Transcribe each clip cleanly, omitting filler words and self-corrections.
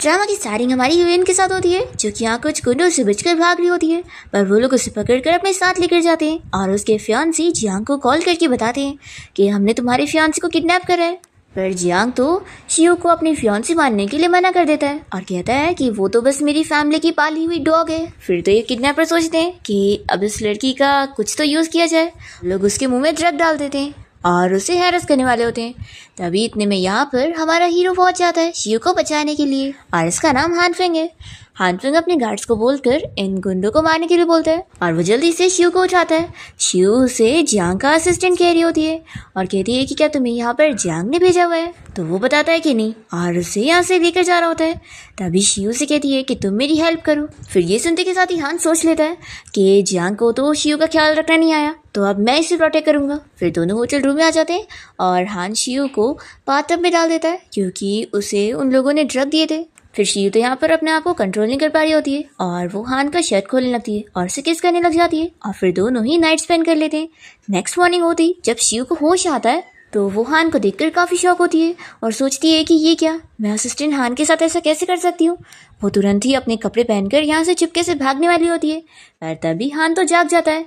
Drama की starting हमारी heroine के साथ होती है जो कि यहाँ कुछ गुंडों से बचकर भाग रही होती है, पर वो लोग उसे पकड़कर अपने साथ लेकर जाते हैं और उसके फियांसी जियांग को कॉल करके बताते हैं कि हमने तुम्हारे फियांसी को किडनैप करा है। पर जियांग तो शियो को अपनी फियांसी मानने के लिए मना कर देता है और कहता है कि वो तो बस मेरी फैमिली की पाली हुई डॉग है। फिर तो ये किडनैपर सोचते हैं कि अब इस लड़की का कुछ तो यूज़ किया जाए। लोग उसके मुंह में ड्रग डाल देते हैं और उसे हैरेस करने वाले होते हैं। तभी इतने में यहाँ पर हमारा हीरो पहुंच जाता है शियो को बचाने के लिए और इसका नाम हानफेंग है। हानफेंग अपने गार्ड्स को बोलकर इन गुंडों को मारने के लिए बोलता है और वो जल्दी से शियो को उठाता है। शियो उसे जियांग का असिस्टेंट कह रही होती है और कहती है कि क्या तुम्हें यहाँ पर जियांग ने भेजा हुआ है, तो वो बताता है कि नहीं और उसे यहाँ से लेकर जा रहा होता है। तभी शियो से कहती है कि तुम मेरी हेल्प करो। फिर ये सुनते के साथ ही हान सोच लेता है कि जियांग को तो शियो का ख्याल रखना नहीं आया, तो अब मैं इसे प्रोटेक्ट करूंगा। फिर दोनों होटल रूम में आ जाते हैं और हान शियो को बाथटब में डाल देता है क्योंकि उसे उन लोगों ने ड्रग दिए थे। फिर शियो तो यहाँ पर अपने आप को कंट्रोल नहीं कर पा रही होती है और वो हान का शर्ट खोलने लगती है और उसे किस करने लग जाती है और फिर दोनों ही नाइट स्पेंड कर लेते हैं। नेक्स्ट मॉर्निंग होती जब शियो को होश आता है तो वो हान को देखकर काफ़ी शॉक होती है और सोचती है कि ये क्या, मैं असिस्टेंट हान के साथ ऐसा कैसे कर सकती हूँ। वो तुरंत ही अपने कपड़े पहनकर यहाँ से चुपके से भागने वाली होती है, पर तभी हान तो जाग जाता है।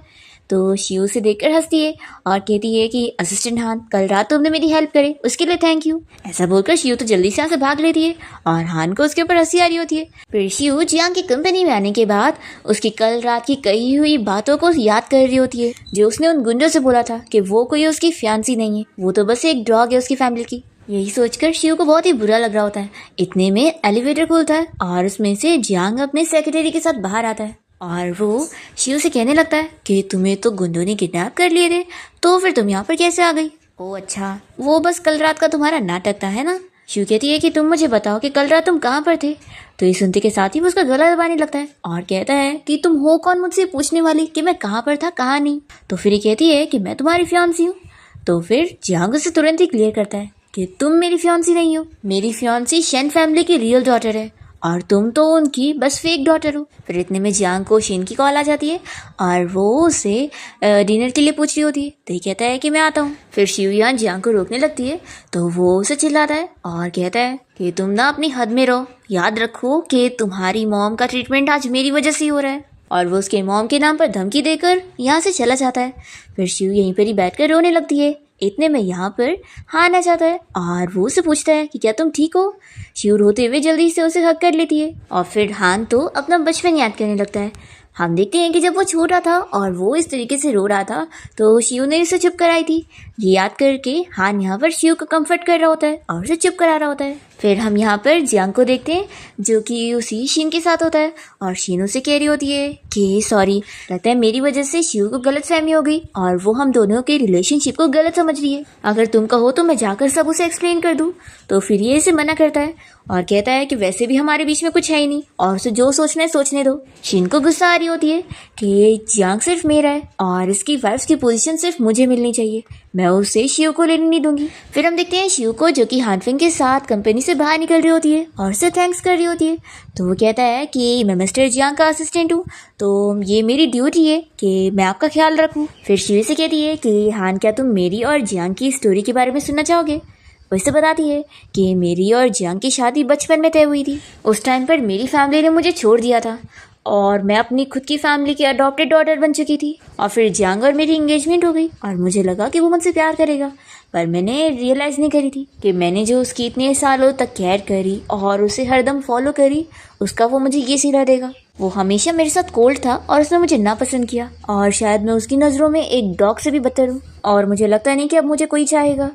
तो शियो से देखकर हंसती है और कहती है कि असिस्टेंट हान, कल रात तुमने मेरी हेल्प करे उसके लिए थैंक यू। ऐसा बोलकर शियो तो जल्दी से यहाँ से भाग लेती है और हान को उसके ऊपर हंसी आ रही होती है। फिर शियो जियांग की कंपनी में आने के बाद उसकी कल रात की कही हुई बातों को याद कर रही होती है, जो उसने उन गुंडों से बोला था कि वो कोई उसकी फियांसी नहीं है, वो तो बस एक डॉग है उसकी फैमिली की। यही सोचकर शियो को बहुत ही बुरा लग रहा होता है। इतने में एलिवेटर खुलता है और उसमें से जियांग अपने सेक्रेटरी के साथ बाहर आता है और वो शियो से कहने लगता है कि तुम्हें तो गुंडों ने किडनैप कर लिए थे, तो फिर तुम यहाँ पर कैसे आ गई? ओह अच्छा, वो बस कल रात का तुम्हारा नाटक था, है ना? शियो कहती है कि तुम मुझे बताओ कि कल रात तुम कहाँ पर थे। तो ये सुनते के साथ ही वो उसका गला दबाने लगता है और कहता है कि तुम हो कौन मुझसे पूछने वाली कि मैं कहाँ पर था कहाँ नहीं। तो फिर ये कहती है कि मैं तुम्हारी फियांसी हूँ। तो फिर जियांग उसे तुरंत ही क्लियर करता है कि तुम मेरी फियांसी नहीं हो, मेरी फियांसी शेन फैमिली की रियल डॉटर है और तुम तो उनकी बस फेक डॉटर हो। फिर इतने में जियांग को शिन की कॉल आ जाती है और वो उसे डिनर के लिए पूछ रही होती है, तो ये कहता है कि मैं आता हूँ। फिर शिवयान जियांग को रोकने लगती है तो वो उसे चिल्लाता है और कहता है कि तुम ना अपनी हद में रहो, याद रखो कि तुम्हारी मॉम का ट्रीटमेंट आज मेरी वजह से ही हो रहा है। और वो उसके मॉम के नाम पर धमकी देकर यहाँ से चला जाता है। फिर शिव यहीं पर ही बैठकर रोने लगती है। इतने में यहाँ पर हान आ जाता है और वो उसे पूछता है कि क्या तुम ठीक हो। शिव रोते हुए जल्दी से उसे हक कर लेती है और फिर हान तो अपना बचपन याद करने लगता है। हम देखते हैं कि जब वो छोटा था और वो इस तरीके से रो रहा था तो शिव ने उसे चुप कराई थी। ये याद करके हान यहाँ पर शिव को कंफर्ट कर रहा होता है और उसे चुप करा रहा होता है। फिर हम यहाँ पर जियांग को देखते हैं जो कि उसी शिन के साथ होता है और शिन उसे कह रही होती है कि सॉरी, लगता है मेरी वजह से शिव को गलतफहमी हो गई और वो हम दोनों के रिलेशनशिप को गलत समझ रही है। अगर तुम कहो तो मैं जाकर सब उसे एक्सप्लेन कर दूँ। तो फिर ये इसे मना करता है और कहता है कि वैसे भी हमारे बीच में कुछ है ही नहीं और उसे जो सोचना है सोचने दो। शिन को गुस्सा आ रही होती है कि जियांग सिर्फ मेरा है और इसकी वाइफ की पोजीशन सिर्फ मुझे मिलनी चाहिए, मैं उसे शिव को लेने नहीं दूंगी। फिर हम देखते हैं शिव को जो कि हानफिंग के साथ कंपनी से बाहर निकल रही होती है और उसे थैंक्स कर रही होती है। तो वो कहता है कि मैं मिस्टर जियांग का असिस्टेंट हूँ, तो ये मेरी ड्यूटी है कि मैं आपका ख्याल रखूँ। फिर शिव से कहती है कि हान, क्या तुम मेरी और जियांग की स्टोरी के बारे में सुनना चाहोगे? वो इससे बताती है कि मेरी और जियांग की शादी बचपन में तय हुई थी। उस टाइम पर मेरी फैमिली ने मुझे छोड़ दिया था और मैं अपनी खुद की फैमिली की अडॉप्टेड डॉटर बन चुकी थी और फिर जियांग और मेरी एंगेजमेंट हो गई और मुझे लगा कि वो मुझसे प्यार करेगा, पर मैंने रियलाइज़ नहीं करी थी कि मैंने जो उसकी इतने सालों तक केयर करी और उसे हरदम फॉलो करी, उसका वो मुझे ये सिला देगा। वो हमेशा मेरे साथ कोल्ड था और उसने मुझे नापसंद किया और शायद मैं उसकी नज़रों में एक डॉग से भी बदतर हूँ और मुझे लगता नहीं कि अब मुझे कोई चाहेगा।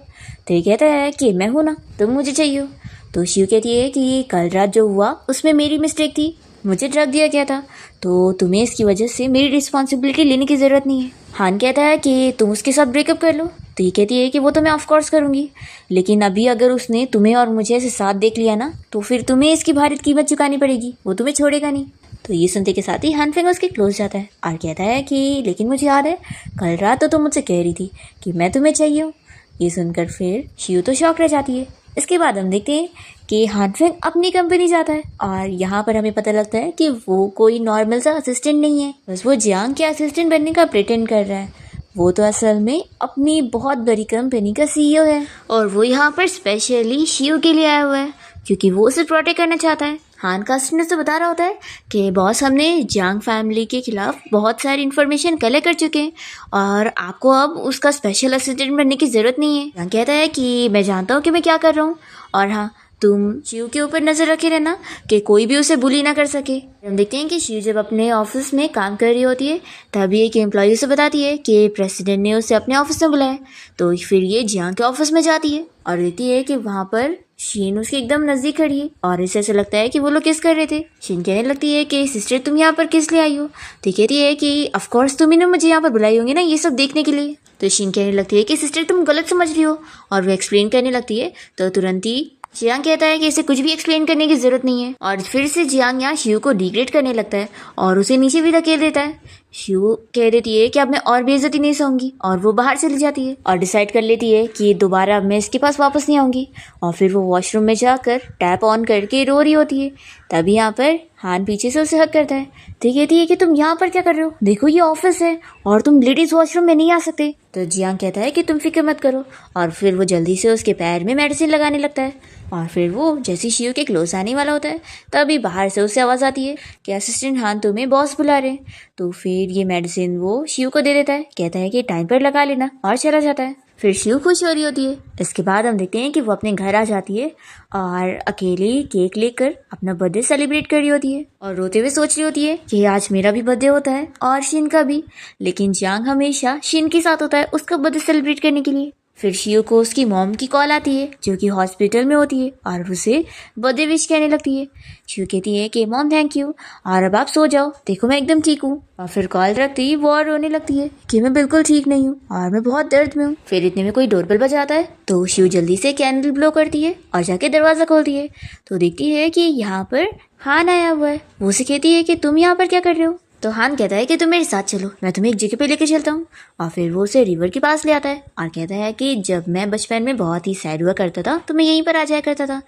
तो ये कहता है कि मैं हूँ ना, तुम मुझे चाहिए हो। तो शिव कहती है कि कल रात जो हुआ उसमें मेरी मिस्टेक थी, मुझे ड्रग दिया गया था, तो तुम्हें इसकी वजह से मेरी रिस्पॉन्सिबिलिटी लेने की ज़रूरत नहीं है। हान कहता है कि तुम उसके साथ ब्रेकअप कर लो। तो ये कहती है कि वो तो मैं ऑफकोर्स करूँगी, लेकिन अभी अगर उसने तुम्हें और मुझे ऐसे साथ देख लिया ना तो फिर तुम्हें इसकी भारी कीमत चुकानी पड़ेगी, वो तुम्हें छोड़ेगा नहीं। तो ये सुनते के साथ ही हानफिंग उसके क्लोज जाता है और कहता है कि लेकिन मुझे याद है कल रात तो तुम मुझसे कह रही थी कि मैं तुम्हें चाहिए हूँ। ये सुनकर फिर शिव तो शॉक रह जाती है। इसके बाद हम देखते हैं कि हानफिंग अपनी कंपनी जाता है और यहाँ पर हमें पता लगता है कि वो कोई नॉर्मल सा असिस्टेंट नहीं है, बस वो जियांग के असिस्टेंट बनने का प्रिटेंड कर रहा है। वो तो असल में अपनी बहुत बड़ी कंपनी का CEO है और वो यहाँ पर स्पेशली शिव के लिए आया हुआ है क्योंकि वो उसे प्रोटेक्ट करना चाहता है। हान का असिस्टेंट उसे बता रहा होता है कि बॉस, हमने जियांग फैमिली के खिलाफ बहुत सारी इन्फॉर्मेशन कलेक्ट कर चुके हैं और आपको अब उसका स्पेशल असिस्टेंट बनने की ज़रूरत नहीं है। जियांग कहता है कि मैं जानता हूँ कि मैं क्या कर रहा हूँ, और हाँ, तुम शिव के ऊपर नज़र रखे रहना कि कोई भी उसे बुली ना कर सके। हम देखते हैं कि शिव जब अपने ऑफिस में काम कर रही होती है तभी एक एम्प्लॉय उसे बताती है कि प्रेसिडेंट ने उसे अपने ऑफिस में बुलाया। तो फिर ये जियांग के ऑफिस में जाती है और देखती है कि वहाँ पर शीन उसके एकदम नज़दीक खड़ी है और इसे ऐसा लगता है कि वो लोग किस कर रहे थे। शीन कहने लगती है कि सिस्टर, तुम यहाँ पर किस लिए आई हो? तो कहती है कि ऑफकोर्स तुम ही ने मुझे यहाँ पर बुलाई होंगी ना ये सब देखने के लिए। तो शीन कहने लगती है कि सिस्टर, तुम गलत समझ रही हो, और वो एक्सप्लेन करने लगती है। तो तुरंत ही जियांग कहता है कि इसे कुछ भी एक्सप्लेन करने की जरूरत नहीं है, और फिर से जियांग यहाँ शिव को डिग्रेड करने लगता है और उसे नीचे भी धकेल देता है। शिव कह देती है कि अब मैं और बेइज्जती नहीं सहूंगी, और वो बाहर चली जाती है और डिसाइड कर लेती है कि दोबारा अब मैं इसके पास वापस नहीं आऊंगी। और फिर वो वॉशरूम में जाकर टैप ऑन करके रो रही होती है। तभी यहाँ पर हान पीछे से उसे हक करता है। तो कहती है कि तुम यहाँ पर क्या कर रहे हो? देखो ये ऑफिस है और तुम लेडीज वॉशरूम में नहीं आ सकते। तो जियांग कहता है कि तुम फिक्र मत करो, और फिर वो जल्दी से उसके पैर में मेडिसिन लगाने लगता है। और फिर वो जैसे शिव के क्लोज आने वाला होता है तभी बाहर से उसे आवाज़ आती है कि असिस्टेंट हान, तुम्हें बॉस बुला रहे हैं। तो फिर ये मेडिसिन वो शिव को दे देता है, कहता है कि टाइम पर लगा लेना, और चला जाता है। फिर शिव खुश हो रही होती है। इसके बाद हम देखते हैं कि वो अपने घर आ जाती है और अकेली केक लेकर अपना बर्थडे सेलिब्रेट कर रही होती है और रोते हुए सोच रही होती है कि आज मेरा भी बर्थडे होता है और शिन का भी, लेकिन जियांग हमेशा शिन के साथ होता है उसका बर्थडे सेलिब्रेट करने के लिए। फिर शिव को उसकी मॉम की कॉल आती है जो कि हॉस्पिटल में होती है और उसे बर्थडे विश कहने लगती है। शिव कहती है कि मॉम थैंक यू, और अब आप सो जाओ, देखो मैं एकदम ठीक हूँ। और फिर कॉल रखते ही वो और रोने लगती है कि मैं बिल्कुल ठीक नहीं हूँ और मैं बहुत दर्द में हूँ। फिर इतने में कोई डोरबेल बजाता है तो शिव जल्दी से कैंडल ब्लो करती है और जाके दरवाजा खोलती है। तो देखती है कि यहाँ पर हान आया हुआ है। वो उसे कहती है कि तुम यहाँ पर क्या कर रहे हो? तो हान कहता है कि तुम मेरे साथ चलो, मैं तुम्हें एक जगह पे लेके चलता हूँ। और फिर वो उसे रिवर के पास ले आता है और कहता है कि जब मैं बचपन में बहुत ही सैड हुआ करता था तो मैं यहीं पर आ जाया करता था,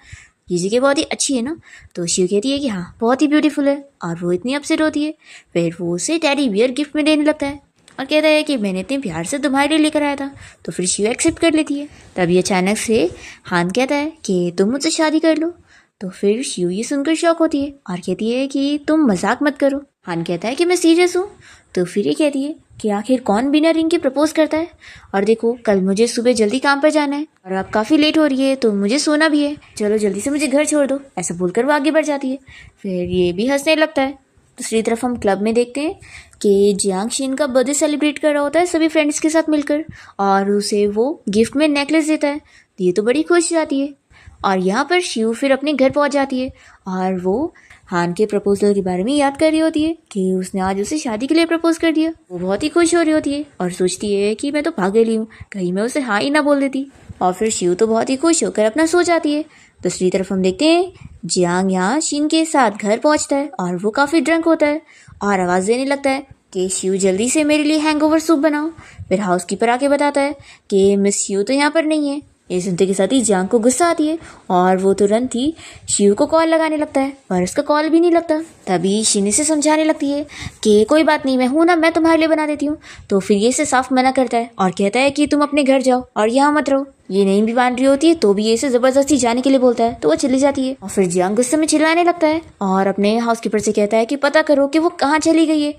ये जगह बहुत ही अच्छी है ना? तो शिव कहती है कि हाँ बहुत ही ब्यूटीफुल है, और वो इतनी अपसेट होती है। फिर वो उसे टेडी बियर गिफ्ट में देने लगता है और कहता है कि मैंने इतने प्यार से तुम्हारे लिए लेकर आया था। तो फिर शिव एक्सेप्ट कर लेती है। तभी अचानक से हान कहता है कि तुम मुझसे शादी कर लो। तो फिर शिव ये सुनकर शॉक होती है और कहती है कि तुम मजाक मत करो। हान कहता है कि मैं सीरियस हूँ। तो फिर ये कहती है कि आखिर कौन बिना रिंग के प्रपोज करता है, और देखो कल मुझे सुबह जल्दी काम पर जाना है और अब काफ़ी लेट हो रही है तो मुझे सोना भी है, चलो जल्दी से मुझे घर छोड़ दो। ऐसा बोलकर वो आगे बढ़ जाती है। फिर ये भी हंसने लगता है। दूसरी तरफ हम क्लब में देखते हैं कि जियांग शिन का बर्थडे सेलिब्रेट कर रहा होता है सभी फ्रेंड्स के साथ मिलकर, और उसे वो गिफ्ट में नेकलेस देता है। ये तो बड़ी खुश जाती है। और यहाँ पर शिव फिर अपने घर पहुँच जाती है और वो हान के प्रपोजल के बारे में याद कर रही होती है कि उसने आज उसे शादी के लिए प्रपोज कर दिया। वो बहुत ही खुश हो रही होती है और सोचती है कि मैं तो पागल हूँ, कहीं मैं उसे हाँ ही ना बोल देती। और फिर शिव तो बहुत ही खुश होकर अपना सो जाती है। दूसरी तरफ हम देखते हैं जियांग यहाँ शिन के साथ घर पहुँचता है और वो काफ़ी ड्रंक होता है और आवाज़ देने लगता है कि शिव जल्दी से मेरे लिए हैंगओवर सूप बनाओ। फिर हाउसकीपर आके बताता है कि मिस शिव तो यहाँ पर नहीं है। ये सुनते के साथ ही जियांग को गुस्सा आती है और वो तुरंत ही शिव को कॉल लगाने लगता है, पर उसका कॉल भी नहीं लगता। तभी शिनी से समझाने लगती है कि कोई बात नहीं, मैं हूँ ना, मैं तुम्हारे लिए बना देती हूँ। तो फिर ये से साफ मना करता है और कहता है कि तुम अपने घर जाओ और यहाँ मत रहो। ये नहीं भी मान रही होती है तो भी ये से जबरदस्ती जाने के लिए बोलता है, तो वो चली जाती है। और फिर जियांग गुस्से में चिल्लाने लगता है और अपने हाउसकीपर से कहता है कि पता करो कि वो कहाँ चली गई है।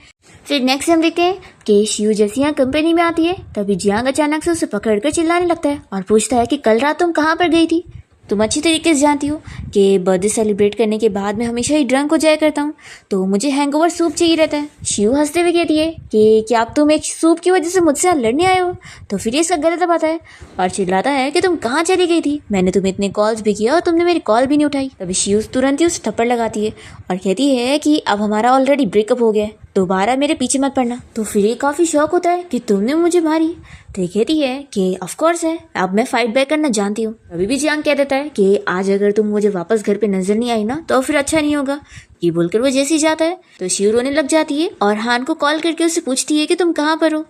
फिर नेक्स्ट हम देखते हैं कि शिव जैसे यहाँ कंपनी में आती है तभी जियांग अचानक से उसे पकड़कर चिल्लाने लगता है और पूछता है कि कल रात तुम कहाँ पर गई थी? तुम अच्छी तरीके से जानती हो कि बर्थडे सेलिब्रेट करने के बाद मैं हमेशा ही ड्रंक हो जाया करता हूँ, तो मुझे हैंगओवर सूप चाहिए रहता है। शिव हंसते हुए कहती है कि क्या अब तुम एक सूप की वजह से मुझसे लड़ने आए हो? तो फिर ये इसका गलत आता है और चिल्लाता है कि तुम कहाँ चली गई थी, मैंने तुम्हें इतने कॉल्स भी किया और तुमने मेरी कॉल भी नहीं उठाई। तभी शिव तुरंत ही उसे थप्पड़ लगाती है और कहती है कि अब हमारा ऑलरेडी ब्रेकअप हो गया है, दोबारा मेरे पीछे मत पड़ना। तो फिर ये काफ़ी शौक होता है कि तुमने मुझे मारी। तो कहती है कि ऑफ कोर्स है, अब मैं फाइट बैक करना जानती हूँ। अभी भी जियांग कह देता है कि आज अगर तुम मुझे वापस घर पे नजर नहीं आई ना तो फिर अच्छा नहीं होगा। ये बोलकर वो जैसे ही जाता है तो शिव रोने लग जाती है और हान को कॉल करके उससे पूछती है कि तुम कहाँ पर हो।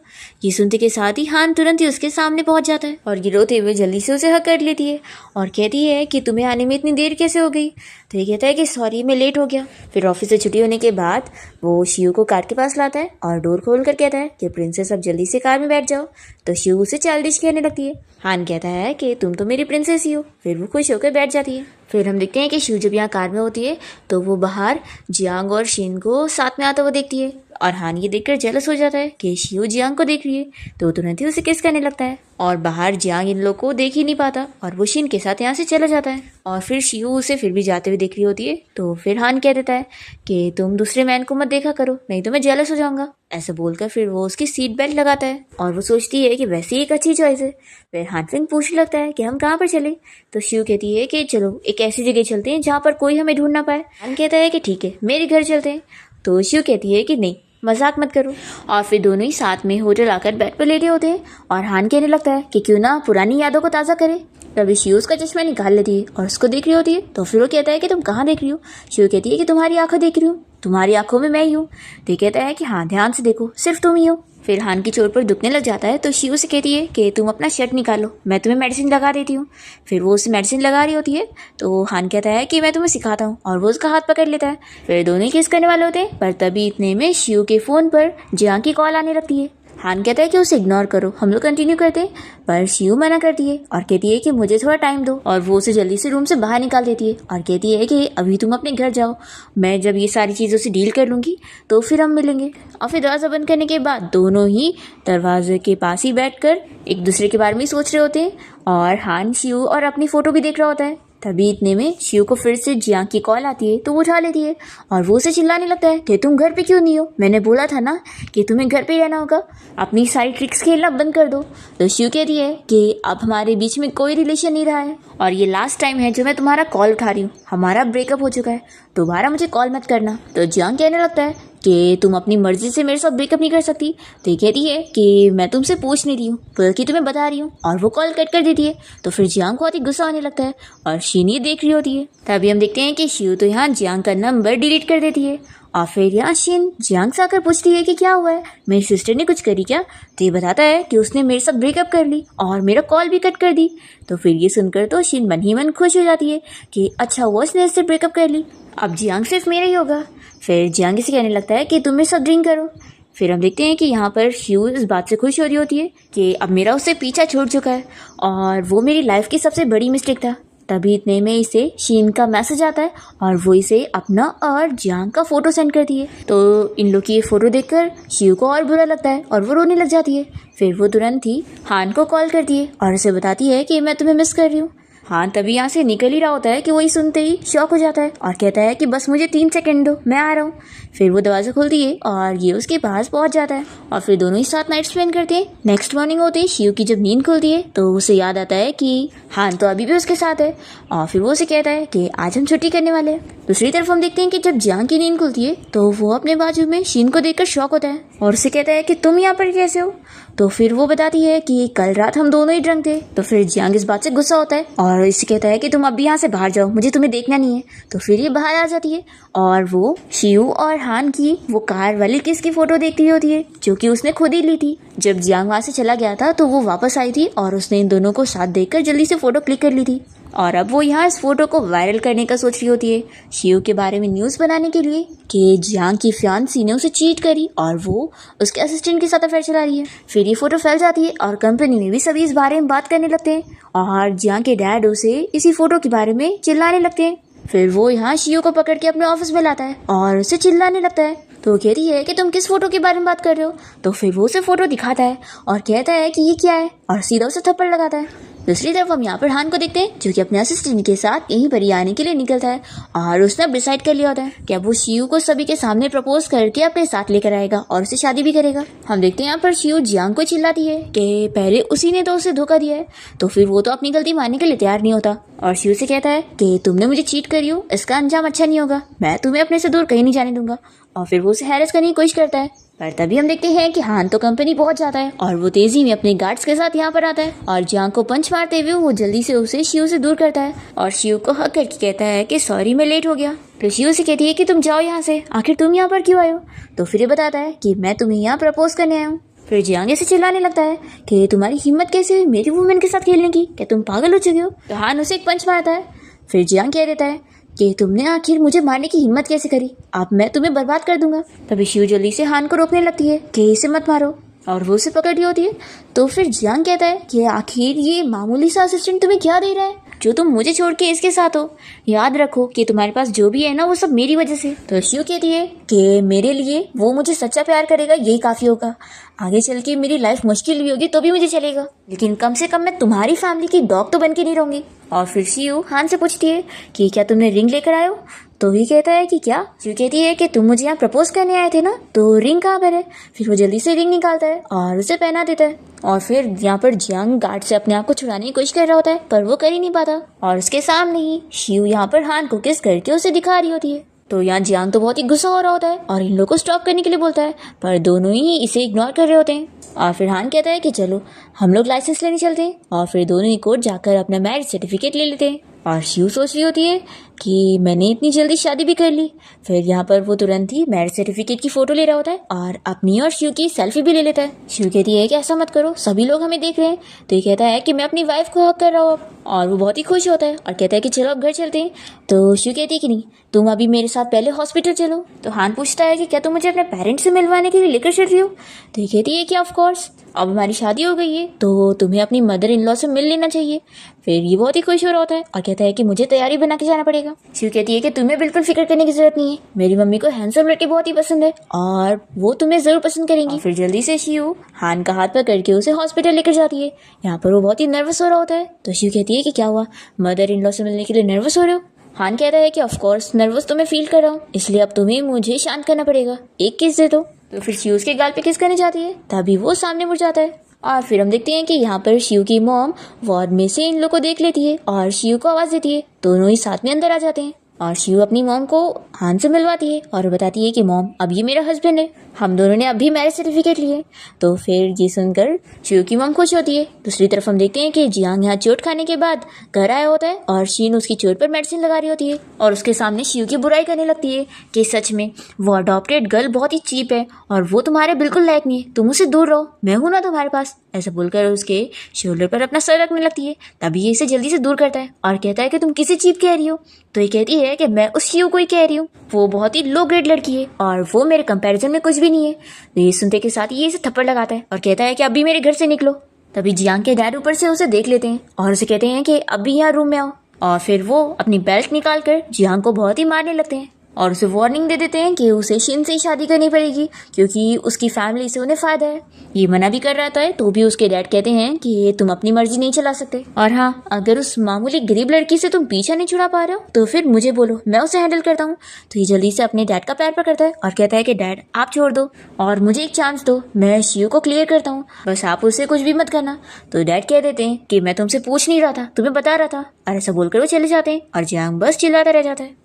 ये सुनते के साथ ही हान तुरंत ही उसके सामने पहुंच जाता है और ये रोते हुए जल्दी से उसे हक कर लेती है और कहती है कि तुम्हें आने में इतनी देर कैसे हो गई? तो ये कहता है कि सॉरी मैं लेट हो गया। फिर ऑफिस से छुट्टी होने के बाद वो शिव को कार के पास लाता है और डोर खोल कर कहता है कि प्रिंसेस अब जल्दी से कार में बैठ जाओ। तो शिव उसे चाइल्डिश कहने लगती है। हान कहता है कि तुम तो मेरी प्रिंसेस ही हो। फिर वो खुश होकर बैठ जाती है। फिर हम देखते हैं कि शिव जब यहाँ कार में होती है तो वो बाहर जियांग और शिन को साथ में आता हुआ देखती है और हान ये देखकर जेलस हो जाता है कि शिव जियांग को देख रही है, तो तुरंत ही उसे किस करने लगता है और बाहर जियांग इन लोग को देख ही नहीं पाता और वो शिन के साथ यहाँ से चला जाता है। और फिर शिव उसे फिर भी जाते हुए देख रही होती है, तो फिर हान कह देता है कि तुम दूसरे मैन को मत देखा करो, नहीं तो मैं जेलस हो जाऊंगा। ऐसा बोलकर फिर वो उसकी सीट बेल्ट लगाता है और वो सोचती है कि वैसे ही एक अच्छी चॉइस है। फिर हानफिंग पूछने लगता है कि हम कहाँ पर चले, तो शिव कहती है कि चलो एक ऐसी जगह चलते हैं जहाँ पर कोई हमें ढूंढ ना पाए। हान कहता है कि ठीक है मेरे घर चलते हैं, तो शिव कहती है कि नहीं मजाक मत करो। और फिर दोनों ही साथ में होटल आकर बेड पर लेटे होते हैं और हान कहने लगता है कि क्यों ना पुरानी यादों को ताज़ा करें। तभी शिव उसका चश्मा निकाल लेती है और उसको देख रही होती है, तो फिर वो कहता है कि तुम कहाँ देख रही हो। शिव कहती है कि तुम्हारी आंखों देख रही हूँ, तुम्हारी आंखों में मैं ही हूँ। तो कहता है कि हाँ ध्यान से देखो सिर्फ तुम ही हो। फिर हान की चोट पर दुखने लग जाता है, तो शिव से कहती है कि तुम अपना शर्ट निकालो, मैं तुम्हें मेडिसिन लगा देती हूँ। फिर वो उसे मेडिसिन लगा रही होती है, तो हान कहता है कि मैं तुम्हें सिखाता हूँ और वो उसका हाथ पकड़ लेता है। फिर दोनों ही किस करने वाले होते हैं, पर तभी इतने में शिव के फ़ोन पर जियांग की कॉल आने लगती है। हान कहता है कि उसे इग्नोर करो, हम लोग कंटिन्यू करते हैं, पर शिव मना करती है और कहती है कि मुझे थोड़ा टाइम दो और वो उसे जल्दी से रूम से बाहर निकाल देती है और कहती है कि अभी तुम अपने घर जाओ, मैं जब ये सारी चीज़ों से डील कर लूँगी तो फिर हम मिलेंगे। और फिर दरवाज़ा बंद करने के बाद दोनों ही दरवाजे के पास ही बैठकर एक दूसरे के बारे में सोच रहे होते हैं और हान शिव और अपनी फ़ोटो भी देख रहा होता है। तभी इतने में शिव को फिर से जियांग की कॉल आती है, तो वो उठा लेती है और वो उसे चिल्लाने लगता है कि तुम घर पे क्यों नहीं हो, मैंने बोला था ना कि तुम्हें घर पे रहना होगा, अपनी सारी ट्रिक्स खेलना बंद कर दो। तो शिव कहती है कि अब हमारे बीच में कोई रिलेशन नहीं रहा है और ये लास्ट टाइम है जो मैं तुम्हारा कॉल उठा रही हूँ, हमारा ब्रेकअप हो चुका है, दोबारा मुझे कॉल मत करना। तो जियांग कहने लगता है कि तुम अपनी मर्जी से मेरे साथ ब्रेकअप नहीं कर सकती। तो ये कहती है कि मैं तुमसे पूछ नहीं रही हूँ बल्कि तुम्हें बता रही हूँ, और वो कॉल कट कर देती है। तो फिर जियांग को बहुत ही गुस्सा आने लगता है और शिन ये देख रही होती है। तभी हम देखते हैं कि शिव तो यहाँ जियांग का नंबर डिलीट कर देती है और फिर यहाँ शिन जियांग से आकर पूछती है कि क्या हुआ है, मेरी सिस्टर ने कुछ करी क्या। तो ये बताता है कि उसने मेरे साथ ब्रेकअप कर ली और मेरा कॉल भी कट कर दी। तो फिर ये सुनकर तो शिन मन ही मन खुश हो जाती है कि अच्छा हुआ उसने इससे ब्रेकअप कर ली, अब जियांग सिर्फ मेरा ही होगा। फिर जियांग से कहने लगता है कि तुम मेरे साथ ड्रिंक करो। फिर हम देखते हैं कि यहाँ पर शिव इस बात से खुश हो रही होती है कि अब मेरा उससे पीछा छूट चुका है और वो मेरी लाइफ की सबसे बड़ी मिस्टेक था। तभी इतने में इसे शिन का मैसेज आता है और वो इसे अपना और जियांग का फ़ोटो सेंड करती है। तो इन लोग की ये फ़ोटो देखकर शिव को और बुरा लगता है और वो रोने लग जाती है। फिर वो तुरंत ही हान को कॉल करती है और उसे बताती है कि मैं तुम्हें मिस कर रही हूँ। हान तभी यहाँ से निकल ही रहा होता है कि वही सुनते ही शॉक हो जाता है और कहता है कि बस मुझे 3 सेकंड दो, मैं आ रहा हूँ। फिर वो दरवाज़ा खोलती है और ये उसके पास पहुँच जाता है और फिर दोनों ही साथ नाइट स्पेंड करते हैं। नेक्स्ट मॉर्निंग होते ही शिव की जब नींद खुलती है तो उसे याद आता है कि हान तो अभी भी उसके साथ है और फिर वो उसे कहता है कि आज हम छुट्टी करने वाले हैं। दूसरी तरफ हम देखते हैं कि जब जियांग की नींद खुलती है तो वो अपने बाजू में शिन को देखकर शॉक होता है और उसे कहता है कि तुम यहाँ पर कैसे हो। तो फिर वो बताती है कि कल रात हम दोनों ही ड्रंक थे। तो फिर जियांग इस बात से गुस्सा होता है और इसे कहता है कि तुम अभी यहाँ से बाहर जाओ, मुझे तुम्हें देखना नहीं है। तो फिर ये बाहर आ जाती है और वो शिव और हान की वो कार वाली किस की फोटो देखती होती है जो कि उसने खुद ही ली थी। जब जियांग वहाँ से चला गया था तो वो वापस आई थी और उसने इन दोनों को साथ देखकर जल्दी से फोटो क्लिक कर ली थी और अब वो यहाँ इस फोटो को वायरल करने का सोच रही होती है शिव के बारे में न्यूज़ बनाने के लिए कि जियांग की फियांसी ने उसे चीट करी और वो उसके असिस्टेंट के साथ अफेयर चला रही है। फिर ये फोटो फैल जाती है और कंपनी में भी सभी इस बारे में बात करने लगते हैं और जियांग के डैड उसे इसी फोटो के बारे में चिल्लाने लगते हैं। फिर वो यहाँ शिव को पकड़ के अपने ऑफिस में लाता है और उसे चिल्लाने लगता है। तो वो कहती है कि तुम किस फोटो के बारे में बात कर रहे हो। तो फिर वो उसे फोटो दिखाता है और कहता है कि ये क्या है और सीधा उसे थप्पड़ लगाता है। दूसरी तरफ हम यहाँ पर हान को देखते हैं जो कि अपने असिस्टेंट के साथ यहीं पर आने के लिए निकलता है और उसने अब डिसाइड कर लिया होता है कि अब वो शिव को सभी के सामने प्रपोज करके अपने साथ लेकर आएगा और उसे शादी भी करेगा। हम देखते हैं यहाँ पर शिव जियांग को चिल्लाती है कि पहले उसी ने तो उसे धोखा दिया है, तो फिर वो तो अपनी गलती मानने के लिए तैयार नहीं होता और शिव से कहता है कि तुमने मुझे चीट करी हो, इसका अंजाम अच्छा नहीं होगा, मैं तुम्हें अपने से दूर कहीं नहीं जाने दूंगा। और फिर वो उसे हैरेस करने की कोशिश करता है पर तभी हम देखते हैं कि हान तो कंपनी पहुंच जाता है और वो तेजी में अपने गार्ड्स के साथ यहाँ पर आता है और जियांग को पंच मारते हुए वो जल्दी से उसे शिव से दूर करता है और शिव को हक करके कहता है कि सॉरी मैं लेट हो गया। तो शिव से कहती है कि तुम जाओ यहाँ से, आखिर तुम यहाँ पर क्यों आए हो। तो फिर ये बताता है कि मैं तुम्हें यहाँ प्रपोज करने आया हूँ। फिर जियांग ऐसे चिल्लाने लगता है कि तुम्हारी हिम्मत कैसे हुई मेरी वुमेन के साथ खेलने की, क्या तुम पागल हो चुके हो। तो हान उसे एक पंच मारता है। फिर जियांग कह देता है कि तुमने आखिर मुझे मारने की हिम्मत कैसे करी, अब मैं तुम्हें बर्बाद कर दूंगा। तभी शिव जल्दी से हान को रोकने लगती है कि इसे मत मारो और वो उसे पकड़ रही होती है। तो फिर जियांग कहता है कि आखिर ये मामूली सा असिस्टेंट तुम्हें क्या दे रहा है, जो तुम मुझे छोड़ के इसके साथ हो। याद रखो कि तुम्हारे पास जो भी है ना वो सब मेरी वजह से। तो शिव कहती है कि मेरे लिए वो मुझे सच्चा प्यार करेगा यही काफ़ी होगा। आगे चल के मेरी लाइफ मुश्किल भी होगी तो भी मुझे चलेगा, लेकिन कम से कम मैं तुम्हारी फैमिली की डॉग तो बन के नहीं रहूंगी। और फिर शिव हान से पूछती है कि क्या तुमने रिंग लेकर आए हो? तो भी कहता है कि क्या? शिव कहती है कि तुम मुझे यहाँ प्रपोज करने आए थे ना, तो रिंग कहाँ पर है? फिर वो जल्दी से रिंग निकालता है और उसे पहना देता है। और फिर यहाँ पर जियांग गार्ड से अपने आप को छुड़ाने की कोशिश कर रहा होता है, पर वो कर ही नहीं पाता। और उसके सामने ही शिव यहाँ पर हान को किस करके उसे दिखा रही होती है। तो यहाँ जियांग तो बहुत ही गुस्सा हो रहा होता है और इन लोगों को स्टॉप करने के लिए बोलता है, पर दोनों ही इसे इग्नोर कर रहे होते हैं। और फिर हान कहता है कि चलो हम लोग लाइसेंस लेने चलते हैं। और फिर दोनों ही कोर्ट जाकर अपना मैरिज सर्टिफिकेट ले लेते हैं। और शिव सोच रही होती है कि मैंने इतनी जल्दी शादी भी कर ली। फिर यहाँ पर वो तुरंत ही मैरिज सर्टिफिकेट की फोटो ले रहा होता है और अपनी और शिव की सेल्फी भी ले लेता है। शिव कहती है कि ऐसा मत करो, सभी लोग हमें देख रहे हैं। तो ये कहता है कि मैं अपनी वाइफ को हक कर रहा हूँ और वो बहुत ही खुश होता है और कहता है कि चलो अब घर चलते हैं। तो शिव कहती है कि नहीं, तुम अभी मेरे साथ पहले हॉस्पिटल चलो। तो हान पूछता है कि क्या तुम मुझे अपने पेरेंट्स से मिलवाने के लिए लेकर चल रही हो? तो ये कहती है कि ऑफ कोर्स, अब हमारी शादी हो गई है तो तुम्हें अपनी मदर इन लॉ से मिल लेना चाहिए। फिर ये बहुत ही खुश हो रहा होता है और कहता है कि मुझे तैयारी बना के जाना पड़ेगा। शिव कहती है कि तुम्हें बिल्कुल फिक्र करने की जरूरत नहीं है, मेरी मम्मी को हैंडसम लड़के बहुत ही पसंद है और वो तुम्हें जरूर पसंद करेंगी। फिर जल्दी से शिव हान का हाथ पकड़ के उसे हॉस्पिटल लेकर जाती है। यहाँ पर वो बहुत ही नर्वस हो रहा होता है। तो शिव कहती है कि क्या हुआ, मदर इन लॉ से मिलने के लिए नर्वस हो रहे हो? हान कहता है कि ऑफ कोर्स नर्वस तो मैं फील कर रहा हूँ, इसलिए अब तुम्हें मुझे शांत करना पड़ेगा, एक किस दे दो। तो फिर शिव उसके गाल पे किस करने जाती है, तभी वो सामने मुड़ जाता है। और फिर हम देखते हैं कि यहाँ पर शिव की मॉम वार्ड में से इन लोग को देख लेती है और शिव को आवाज देती है। दोनों ही साथ में अंदर आ जाते हैं और शिव अपनी मॉम को हान से मिलवाती है और बताती है कि मॉम अब ये मेरा हस्बैंड है, हम दोनों ने अभी मैरिज सर्टिफिकेट लिए। तो फिर ये सुनकर शिव की मॉम खुश होती है। दूसरी तरफ हम देखते हैं कि जियांग यहाँ चोट खाने के बाद घर आया होता है और शीन उसकी चोट पर मेडिसिन लगा रही होती है और उसके सामने शिव की बुराई करने लगती है कि सच में वो अडॉप्टेड गर्ल बहुत ही चीप है और वो तुम्हारे बिल्कुल लायक नहीं है, तुम उससे दूर रहो, मैं हूं ना तुम्हारे पास। ऐसा बोलकर उसके शोल्डर पर अपना सर रखने लगती है। तभी ये इसे जल्दी से दूर करता है और कहता है कि तुम किसी चीप कह रही हो? तो ये कहती है कि मैं उस शिव को ही कह रही हूँ, वो बहुत ही लो ग्रेड लड़की है और वो मेरे कंपैरिजन में कुछ भी नहीं है। तो ये सुनते के साथ ये इसे थप्पड़ लगाता है और कहता है कि अभी मेरे घर से निकलो। तभी जियांग के डैड ऊपर से उसे देख लेते हैं और उसे कहते हैं कि अभी यहाँ रूम में आओ। और फिर वो अपनी बेल्ट निकाल कर जियांग को बहुत ही मारने लगते हैं और उसे वार्निंग दे देते हैं कि उसे शिन से ही शादी करनी पड़ेगी क्योंकि उसकी फैमिली से उन्हें फायदा है। ये मना भी कर रहा है तो भी उसके डैड कहते हैं कि तुम अपनी मर्जी नहीं चला सकते और हाँ, अगर उस मामूली गरीब लड़की से तुम पीछा नहीं छुड़ा पा रहे हो तो फिर मुझे बोलो, मैं उसे हैंडल करता हूँ। तो ये जल्दी से अपने डैड का पैर पकड़ता है और कहता है कि डैड आप छोड़ दो और मुझे एक चांस दो, मैं शिव को क्लियर करता हूँ, बस आप उससे कुछ भी मत करना। तो डैड कह देते हैं कि मैं तुमसे पूछ नहीं रहा था, तुम्हें बता रहा था। और ऐसा बोलकर वो चले जाते हैं और जियांग बस चिल्लाता रह जाता है।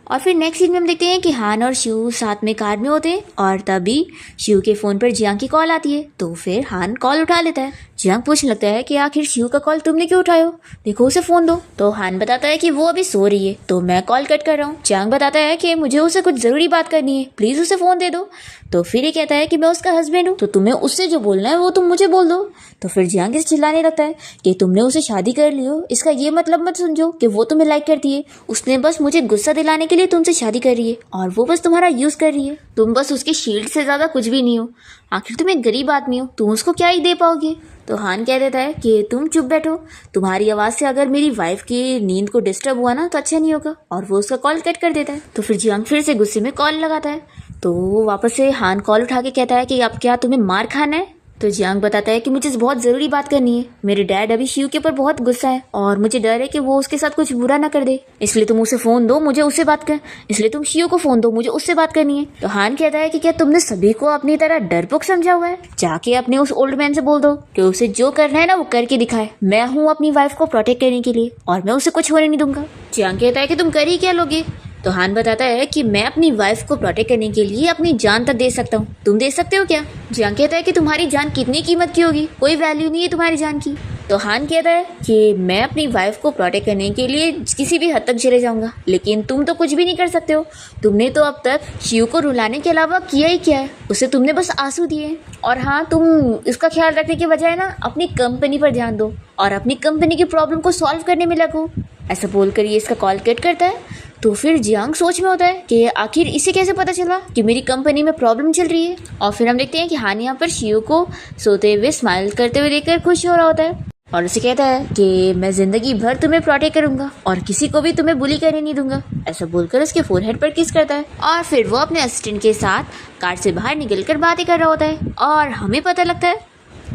और फिर नेक्स्ट सीन में हम देखते हैं कि हान और शिव साथ में कार में होते हैं और तभी शिव के फोन पर जियांग की कॉल आती है। तो फिर हान कॉल उठा लेता है। जियांग पूछने लगता है कि आखिर शिव का कॉल तुमने क्यों उठाया, देखो उसे फोन दो। तो हान बताता है कि वो अभी सो रही है तो मैं कॉल कट कर रहा हूँ। जियांग बताता है कि मुझे उसे कुछ जरूरी बात करनी है, प्लीज उसे फोन दे दो। तो फिर ये कहता है कि मैं उसका हस्बैंड हूँ तो तुम्हें उससे जो बोलना है वो तुम मुझे बोल दो। तो फिर जियांग इसे चिल्लाने लगता है कि तुमने उसे शादी कर ली हो, इसका ये मतलब मत समझो कि वो तुम्हें लाइक करती है, उसने बस मुझे गुस्सा दिलाने के लिए तुमसे शादी कर रही है और वो बस तुम्हारा यूज कर रही है, तुम बस उसके शील्ड से ज्यादा कुछ भी नहीं हो, आखिर तुम एक गरीब आदमी हो, तुम उसको क्या ही दे पाओगे। तो हान कह देता है कि तुम चुप बैठो, तुम्हारी आवाज से अगर मेरी वाइफ की नींद को डिस्टर्ब हुआ ना तो अच्छा नहीं होगा। और वो उसका कॉल कट कर देता है। तो फिर जियांग फिर से गुस्से में कॉल लगाता है। तो वो वापस से हान कॉल उठा के कहता है कि अब क्या तुम्हें मार खाना है। तो जियांग बताता है कि मुझे बहुत जरूरी बात करनी है, मेरे डैड अभी शिव के ऊपर बहुत गुस्सा है और मुझे डर है कि वो उसके साथ कुछ बुरा ना कर दे, इसलिए तुम उसे फोन दो, मुझे उससे बात कर, इसलिए तुम शिव को फोन दो, मुझे उससे बात करनी है। तो हान कहता है कि क्या तुमने सभी को अपनी तरह डरपोक समझा हुआ है, जाके अपने उस ओल्ड मैन से बोल दो कि उसे जो करना है ना वो करके दिखाए, मैं हूँ अपनी वाइफ को प्रोटेक्ट करने के लिए और मैं उसे कुछ होने नहीं दूंगा। जियांग कहता है कि तुम कर ही क्या लोगे। तो हान बताता है कि मैं अपनी वाइफ को प्रोटेक्ट करने के लिए अपनी जान तक दे सकता हूँ, तुम दे सकते हो क्या। जियांग कहता है कि तुम्हारी जान कितनी कीमत की होगी, कोई वैल्यू नहीं है तुम्हारी जान की। तो हान कहता है कि मैं अपनी वाइफ को प्रोटेक्ट करने के लिए किसी भी हद तक चले जाऊंगा, लेकिन तुम तो कुछ भी नहीं कर सकते हो, तुमने तो अब तक शिव को रुलाने के अलावा किया ही क्या है, उसे तुमने बस आंसू दिए। और हाँ, तुम इसका ख्याल रखने के बजाय ना अपनी कंपनी पर ध्यान दो और अपनी कंपनी की प्रॉब्लम को सॉल्व करने में लगो। ऐसा बोलकर ये इसका कॉल कट करता है। तो फिर जियांग सोच में होता है कि आखिर इसे कैसे पता चला कि मेरी कंपनी में प्रॉब्लम चल रही है। और फिर हम देखते हैं कि हान यहाँ पर शिव को सोते हुए स्माइल करते हुए देखकर खुश हो रहा होता है। और उसे कहता है कि मैं जिंदगी भर तुम्हें प्रोटेक्ट करूंगा और किसी को भी तुम्हें बुली करने नहीं दूंगा। ऐसा बोलकर उसके फोरहेड पर किस करता है और फिर वो अपने असिस्टेंट के साथ कार से बाहर निकलकर बातें कर रहा होता है और हमें पता लगता है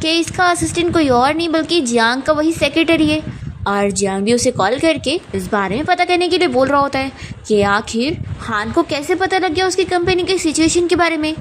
कि इसका असिस्टेंट कोई और नहीं बल्कि जियांग का वही सेक्रेटरी है। और जियांग भी उसे कॉल करके इस बारे में पता करने के लिए बोल रहा होता है कि आखिर हान को कैसे पता लग गया उसकी कंपनी के सिचुएशन के बारे में।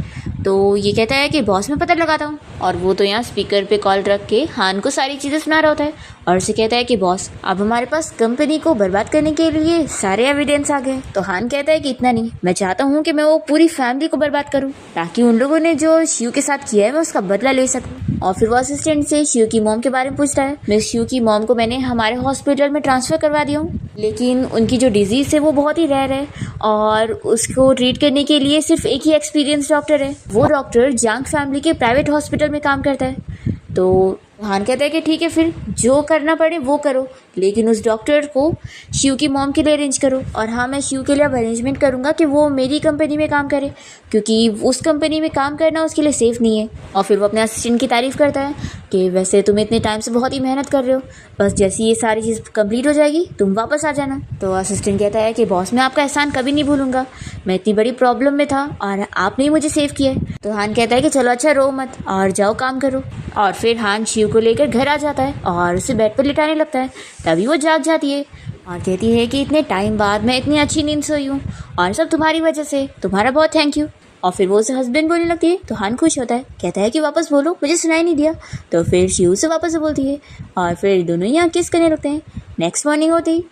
तो ये कहता है कि बॉस मैं पता लगाता हूँ और वो तो यहाँ स्पीकर पे कॉल रख के हान को सारी चीज़ें सुना रहा होता है और उसे कहता है कि बॉस अब हमारे पास कंपनी को बर्बाद करने के लिए सारे एविडेंस आ गए। तो हान कहता है कि इतना नहीं, मैं चाहता हूँ कि मैं वो पूरी फैमिली को बर्बाद करूँ ताकि उन लोगों ने जो शिव के साथ किया है मैं उसका बदला ले सकूँ। और फिर वो असिस्टेंट से शिव की मॉम के बारे में पूछता है। मिस शिव की मॉम को मैंने हमारे हॉस्पिटल में ट्रांसफ़र करवा दिया हूँ, लेकिन उनकी जो डिजीज़ है वो बहुत ही रेयर है और उसको ट्रीट करने के लिए सिर्फ एक ही एक्सपीरियंस डॉक्टर है। वो डॉक्टर जियांग फैमिली के प्राइवेट हॉस्पिटल में काम करता है। तो हान कहता है कि ठीक है फिर जो करना पड़े वो करो, लेकिन उस डॉक्टर को शिव की मॉम के लिए अरेंज करो। और हाँ, मैं शिव के लिए अब अरेंजमेंट करूँगा कि वो मेरी कंपनी में काम करे क्योंकि उस कंपनी में काम करना उसके लिए सेफ़ नहीं है। और फिर वो अपने असिस्टेंट की तारीफ़ करता है कि वैसे तुम इतने टाइम से बहुत ही मेहनत कर रहे हो, बस जैसी ये सारी चीज़ कंप्लीट हो जाएगी तुम वापस आ जाना। तो असिस्टेंट कहता है कि बॉस मैं आपका एहसान कभी नहीं भूलूंगा, मैं इतनी बड़ी प्रॉब्लम में था और आपने ही मुझे सेव किया है। तो हान कहता है कि चलो अच्छा रो मत और जाओ काम करो। और फिर हान शिव को लेकर घर आ जाता है और उसे बेड पर लिटाने लगता है। तभी वो जाग जाती है और कहती है कि इतने टाइम बाद मैं इतनी अच्छी नींद सोई हूँ और सब तुम्हारी वजह से, तुम्हारा बहुत थैंक यू। और फिर वो उसे हस्बैंड बोलने लगती है। तो हान खुश होता है, कहता है कि वापस बोलो, मुझे सुनाई नहीं दिया। तो फिर शिव से वापस से बोलती है और फिर दोनों यहाँ किस करने लगते हैं। नेक्स्ट मॉर्निंग होती ही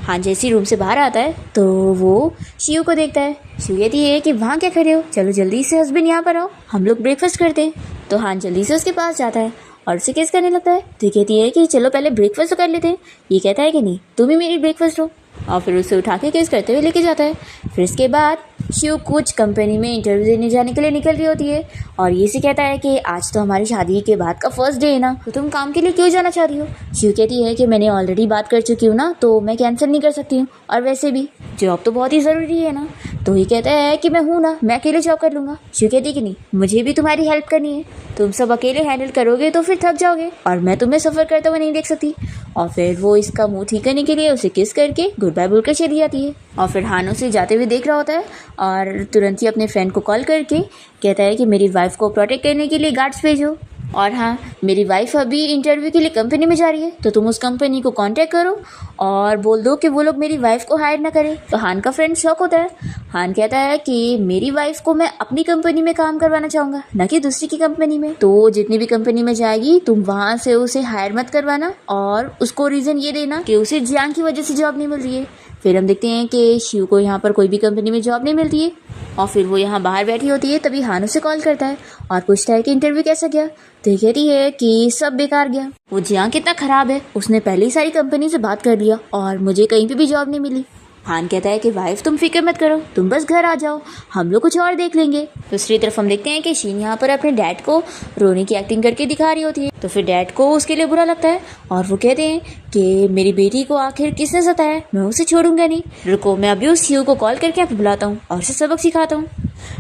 हान जैसी रूम से बाहर आता है तो वो शिव को देखता है। शिव कहती है कि वहाँ क्या खड़े हो, चलो जल्दी से हस्बैंड यहाँ पर आओ, हम लोग ब्रेकफास्ट करते हैं। तो हान जल्दी से उसके पास जाता है और उसे किस करने लगता है। तो कहती है कि चलो पहले ब्रेकफास्ट तो कर लेते हैं। ये कहता है कि नहीं, तुम ही मेरी ब्रेकफास्ट हो। और फिर उसे उठा के किस करते हुए लेके जाता है। फिर इसके बाद शिव कुछ कंपनी में इंटरव्यू देने जाने के लिए निकल रही होती है और ये से कहता है कि आज तो हमारी शादी के बाद का फर्स्ट डे है ना, तो तुम काम के लिए क्यों जाना चाह रही हो। शिव कहती है कि मैंने ऑलरेडी बात कर चुकी हूँ ना, तो मैं कैंसिल नहीं कर सकती हूँ और वैसे भी जॉब तो बहुत ही ज़रूरी है ना। तो ये कहता है कि मैं हूँ ना, मैं अकेले जॉब कर लूँगा। शिव कहती है कि नहीं, मुझे भी तुम्हारी हेल्प करनी है, तुम सब अकेले हैंडल करोगे तो फिर थक जाओगे और मैं तुम्हें सफ़र करते हुए नहीं देख सकती। और फिर वो इसका मुंह ठीक करने के लिए उसे किस करके गुड बाय बोलकर चली जाती है। और फिर हान उसे जाते हुए देख रहा होता है और तुरंत ही अपने फ्रेंड को कॉल करके कहता है कि मेरी वाइफ को प्रोटेक्ट करने के लिए गार्ड्स भेजो। और हाँ, मेरी वाइफ अभी इंटरव्यू के लिए कंपनी में जा रही है, तो तुम उस कंपनी को कांटेक्ट करो और बोल दो कि वो लोग मेरी वाइफ को हायर ना करें। तो हान का फ्रेंड शॉक होता है। हान कहता है कि मेरी वाइफ को मैं अपनी कंपनी में काम करवाना चाहूँगा, न कि दूसरी की कंपनी में। तो जितनी भी कंपनी में जाएगी तुम वहाँ से उसे हायर मत करवाना और उसको रीज़न ये देना कि उसे जियांग की वजह से जॉब नहीं मिल रही है। फिर हम देखते हैं कि शिव को यहाँ पर कोई भी कंपनी में जॉब नहीं मिलती है और फिर वो यहाँ बाहर बैठी होती है। तभी हान उसे कॉल करता है और पूछता है कि इंटरव्यू कैसा गया। तो कहती है कि सब बेकार गया, वो जियांग कितना ख़राब है, उसने पहले ही सारी कंपनी से बात कर लिया और मुझे कहीं पे भी जॉब नहीं मिली। हान कहता है कि वाइफ तुम फिक्र मत करो, तुम बस घर आ जाओ, हम लोग कुछ और देख लेंगे। दूसरी तरफ हम देखते हैं कि शीन यहाँ पर अपने डैड को रोने की एक्टिंग करके दिखा रही होती है। तो फिर डैड को उसके लिए बुरा लगता है और वो कहते हैं कि मेरी बेटी को आखिर किसने सताया, मैं उसे छोड़ूंगा नहीं, रुको मैं अभी उस शिव को कॉल करके यहाँ पे बुलाता हूँ और उसे सबक सिखाता हूँ।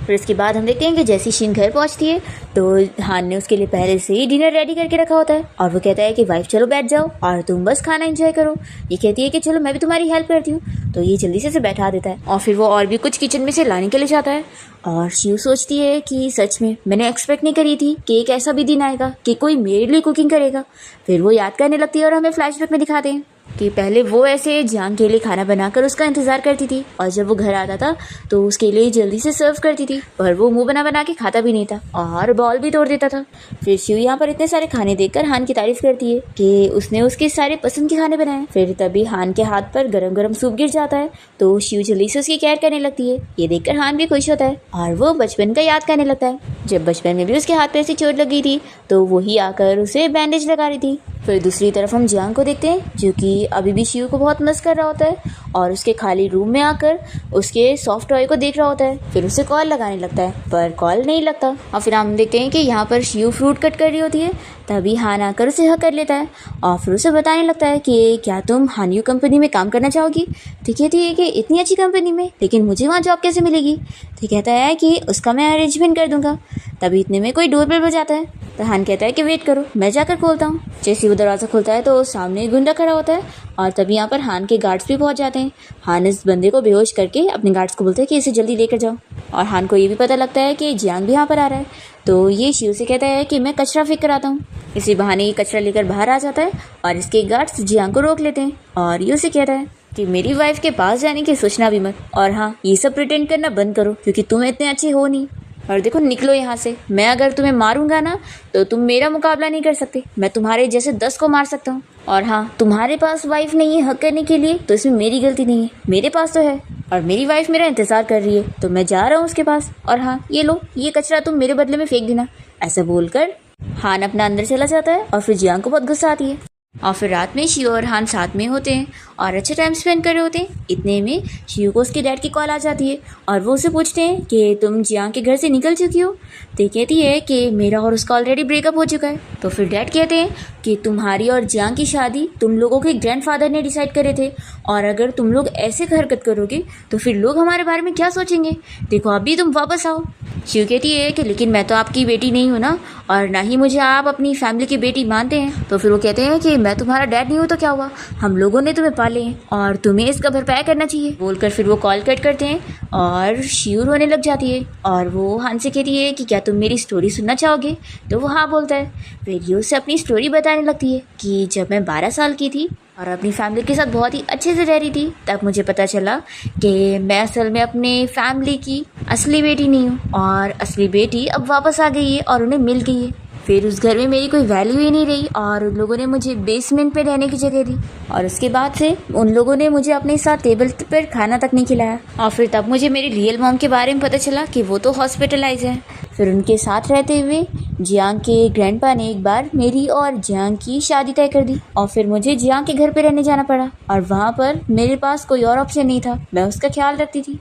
फिर इसके बाद हम देखते हैं कि जैसी शीन घर पहुंचती है तो हान ने उसके लिए पहले से ही डिनर रेडी करके रखा होता है और वो कहता है कि वाइफ चलो बैठ जाओ और तुम बस खाना एंजॉय करो। ये कहती है कि चलो मैं भी तुम्हारी हेल्प करती हूँ। तो ये जल्दी से बैठा देता है और फिर वो और भी कुछ किचन में से लाने के लिए जाता है। और शिव सोचती है कि सच में मैंने एक्सपेक्ट नहीं करी थी कि एक ऐसा भी दिन आएगा कि कोई मेरे लिए कुकिंग करेगा। फिर वो याद करने लगती है और हमें फ्लैशबैक में दिखाते हैं कि पहले वो ऐसे जियांग के लिए खाना बनाकर उसका इंतज़ार करती थी और जब वो घर आता था तो उसके लिए जल्दी से सर्व करती थी, पर वो मुंह बना बना के खाता भी नहीं था और बॉल भी तोड़ देता था। फिर शिव यहाँ पर इतने सारे खाने देखकर हान की तारीफ करती है कि उसने उसके सारे पसंद के खाने बनाए। फिर तभी हान के हाथ पर गरम गरम सूप गिर जाता है तो शिव जल्दी से उसकी केयर करने लगती है। ये देखकर हान भी खुश होता है और वो बचपन का याद करने लगता है जब बचपन में भी उसके हाथ पे ऐसी चोट लगी थी तो वही आकर उसे बैंडेज लगा रही थी। फिर दूसरी तरफ हम जियांग को देखते हैं जो कि अभी भी शिव को बहुत मिस कर रहा होता है और उसके खाली रूम में आकर उसके सॉफ्ट टॉय को देख रहा होता है। फिर उसे कॉल लगाने लगता है पर कॉल नहीं लगता और फिर हम देखते हैं कि यहाँ पर शिव फ्रूट कट कर रही होती है। तभी हान आकर उसे हक कर लेता है और फिर उसे बताने लगता है कि क्या तुम हानयू कंपनी में काम करना चाहोगी। तो कहती है कि इतनी अच्छी कंपनी में, लेकिन मुझे वहाँ जॉब कैसे मिलेगी। तो कहता है कि उसका मैं अरेंजमेंट कर दूंगा। तभी इतने में कोई डोरबेल बजाता है तो हान कहता है कि वेट करो, मैं जाकर खोलता हूँ। जैसे वो दरवाज़ा खुलता है तो सामने एक गुंडा खड़ा होता है और तभी यहाँ पर हान के गार्ड्स भी पहुँच जाते हैं। हान इस बंदे को बेहोश करके अपने गार्ड्स को बोलते हैं कि इसे जल्दी लेकर जाओ। और हान को ये भी पता लगता है कि जियांग भी यहाँ पर आ रहा है, तो ये शिव से कहता है कि मैं कचरा फेंक कर आता हूँ। इसी बहाने ये कचरा लेकर बाहर आ जाता है और इसके गार्ड्स जियांग को रोक लेते हैं और ये उसे कहता है कि मेरी वाइफ के पास जाने की सोचना भी मत, और हाँ, ये सब प्रिटेंड करना बंद करो क्योंकि तुम इतने अच्छे हो नहीं। और देखो, निकलो यहाँ से। मैं अगर तुम्हें मारूंगा ना तो तुम मेरा मुकाबला नहीं कर सकते। मैं तुम्हारे जैसे 10 को मार सकता हूँ। और हाँ, तुम्हारे पास वाइफ नहीं है हक करने के लिए, तो इसमें मेरी गलती नहीं है। मेरे पास तो है और मेरी वाइफ मेरा इंतजार कर रही है, तो मैं जा रहा हूँ उसके पास। और हाँ, ये लो, ये कचरा तुम मेरे बदले में फेंक देना। ऐसा बोलकर हान अपना अंदर चला जाता है और फिर जियांग को बहुत गुस्सा आती है। और फिर रात में शिव और हान साथ में होते हैं और अच्छे टाइम स्पेंड कर रहे होते हैं। इतने में शिव को उसके डैड की कॉल आ जाती है और वो उसे पूछते हैं कि तुम जियांग के घर से निकल चुकी हो। तो कहती है कि मेरा और उसका ऑलरेडी ब्रेकअप हो चुका है। तो फिर डैड कहते हैं कि तुम्हारी और जियांग की शादी तुम लोगों के ग्रैंडफादर ने डिसाइड करे थे, और अगर तुम लोग ऐसे हरकत करोगे तो फिर लोग हमारे बारे में क्या सोचेंगे। देखो, अभी तुम वापस आओ। शिव कहती है कि लेकिन मैं तो आपकी बेटी नहीं हूँ ना, और ना ही मुझे आप अपनी फैमिली की बेटी मानते हैं। तो फिर वो कहते हैं कि मैं तुम्हारा डैड नहीं हूँ तो क्या हुआ, हम लोगों ने तुम्हें पाले हैं और तुम्हें इसका भरपाई करना चाहिए। बोलकर फिर वो कॉल कट करते हैं और शिव रोने लग जाती है और वो हान से कहती है कि क्या तुम मेरी स्टोरी सुनना चाहोगे। तो वो हाँ बोलता है। फिर ये उसे अपनी स्टोरी बताने लगती है कि जब मैं 12 साल की थी और अपनी फैमिली के साथ बहुत ही अच्छे से रह रही थी, तब मुझे पता चला कि मैं असल में अपने फैमिली की असली बेटी नहीं हूँ, और असली बेटी अब वापस आ गई है और उन्हें मिल गई है। फिर उस घर में मेरी कोई वैल्यू ही नहीं रही और उन लोगों ने मुझे बेसमेंट पे रहने की जगह दी, और उसके बाद से उन लोगों ने मुझे अपने साथ टेबल पर खाना तक नहीं खिलाया। और फिर तब मुझे मेरी रियल मॉम के बारे में पता चला कि वो तो हॉस्पिटलाइज है। फिर उनके साथ रहते हुए जियांग के ग्रैंडपा ने एक बार मेरी और जियांग की शादी तय कर दी, और फिर मुझे जियांग के घर पे रहने जाना पड़ा, और वहाँ पर मेरे पास कोई और ऑप्शन नहीं था, मैं उसका ख्याल रखती थी।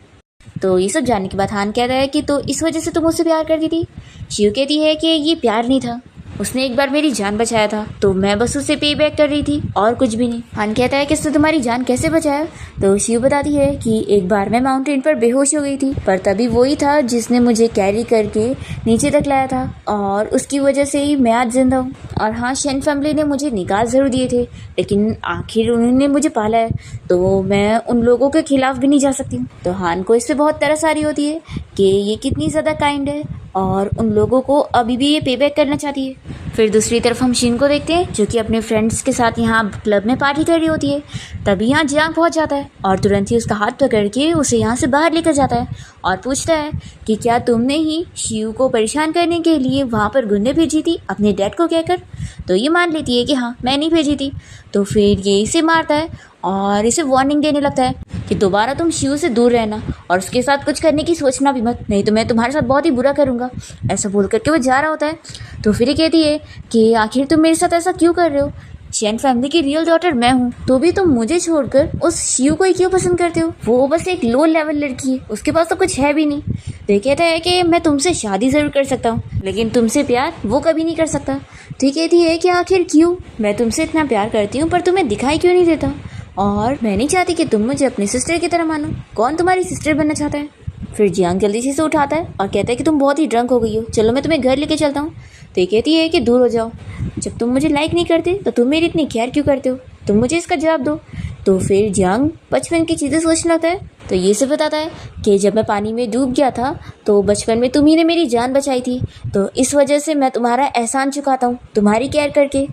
तो ये सब जानने के बाद हान कहता है कि तो इस वजह से तुम उससे प्यार करती थी। शिव कहती है कि ये प्यार नहीं था, उसने एक बार मेरी जान बचाया था, तो मैं बस उसे पे बैक कर रही थी और कुछ भी नहीं। हान कहता है कि इसने तुम्हारी जान कैसे बचाया। तो शिव बताती है कि एक बार मैं माउंटेन पर बेहोश हो गई थी, पर तभी वही था जिसने मुझे कैरी करके नीचे तक लाया था, और उसकी वजह से ही मैं आज जिंदा हूँ। और हाँ, शेन फैमिली ने मुझे निकाल जरूर दिए थे, लेकिन आखिर उन्होंने मुझे पाला है, तो मैं उन लोगों के खिलाफ भी नहीं जा सकती। तो हान को इस पर बहुत तरस आ रही होती है कि ये कितनी ज़्यादा काइंड है और उन लोगों को अभी भी ये पे बैक करना चाहती है। फिर दूसरी तरफ हम शिन को देखते हैं जो कि अपने फ्रेंड्स के साथ यहाँ क्लब में पार्टी कर रही होती है। तभी यहाँ जियांग पहुँच जाता है और तुरंत ही उसका हाथ पकड़ के उसे यहाँ से बाहर लेकर जाता है और पूछता है कि क्या तुमने ही शिव को परेशान करने के लिए वहाँ पर गुंडे भेजी थी अपने डैड को कहकर। तो ये मान लेती है कि हाँ, मैं नहीं भेजी थी। तो फिर ये इसे मारता है और इसे वार्निंग देने लगता है कि दोबारा तुम शिव से दूर रहना और उसके साथ कुछ करने की सोचना भी मत, नहीं तो मैं तुम्हारे साथ बहुत ही बुरा करूँगा। ऐसा बोल करके वो जा रहा होता है। तो फिर ये कहती है कि आखिर तुम मेरे साथ ऐसा क्यों कर रहे हो, शेन फैमिली की रियल डॉटर मैं हूँ, तो भी तुम मुझे छोड़कर उस शिव को ही क्यों पसंद करते हो। वो बस एक लो लेवल लड़की है, उसके पास तो कुछ है भी नहीं। तो ये कहता है कि मैं तुमसे शादी जरूर कर सकता हूँ, लेकिन तुमसे प्यार वो कभी नहीं कर सकता। तो ये कहती है कि आखिर क्यों, मैं तुमसे इतना प्यार करती हूँ पर तुम्हें दिखाई क्यों नहीं देता, और मैं नहीं चाहती कि तुम मुझे अपनी सिस्टर की तरह मानो। कौन तुम्हारी सिस्टर बनना चाहता है। फिर जियांग जल्दी से उठाता है और कहता है कि तुम बहुत ही ड्रंक हो गई हो, चलो मैं तुम्हें घर लेके चलता हूँ। तो ये कहती है कि दूर हो जाओ, जब तुम मुझे लाइक नहीं करते तो तुम मेरी इतनी केयर क्यों करते हो, तुम मुझे इसका जवाब दो। तो फिर जियांग बचपन की चीज़ें सोचने लगता है। तो ये से बताता है कि जब मैं पानी में डूब गया था तो बचपन में तुम ही ने मेरी जान बचाई थी, तो इस वजह से मैं तुम्हारा एहसान चुकाता हूँ तुम्हारी केयर करके।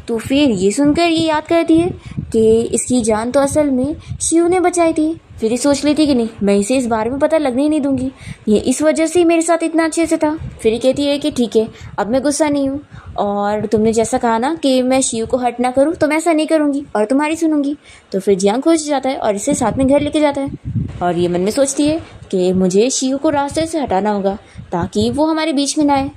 तो फिर ये सुनकर ये याद करती है कि इसकी जान तो असल में शिव ने बचाई थी। फिर ये सोच लेती कि नहीं, मैं इसे इस बारे में पता लगने ही नहीं दूंगी, ये इस वजह से ही मेरे साथ इतना अच्छे से था। फिर ये कहती है कि ठीक है, अब मैं गुस्सा नहीं हूँ, और तुमने जैसा कहा ना कि मैं शिव को हर्ट ना करूँ, तो मैं ऐसा नहीं करूँगी और तुम्हारी सुनूंगी। तो फिर जियांग खुश जाता है और इसे साथ में घर लेके जाता है, और ये मन में सोचती है कि मुझे शिव को रास्ते से हटाना होगा ताकि वो हमारे बीच में ना आए।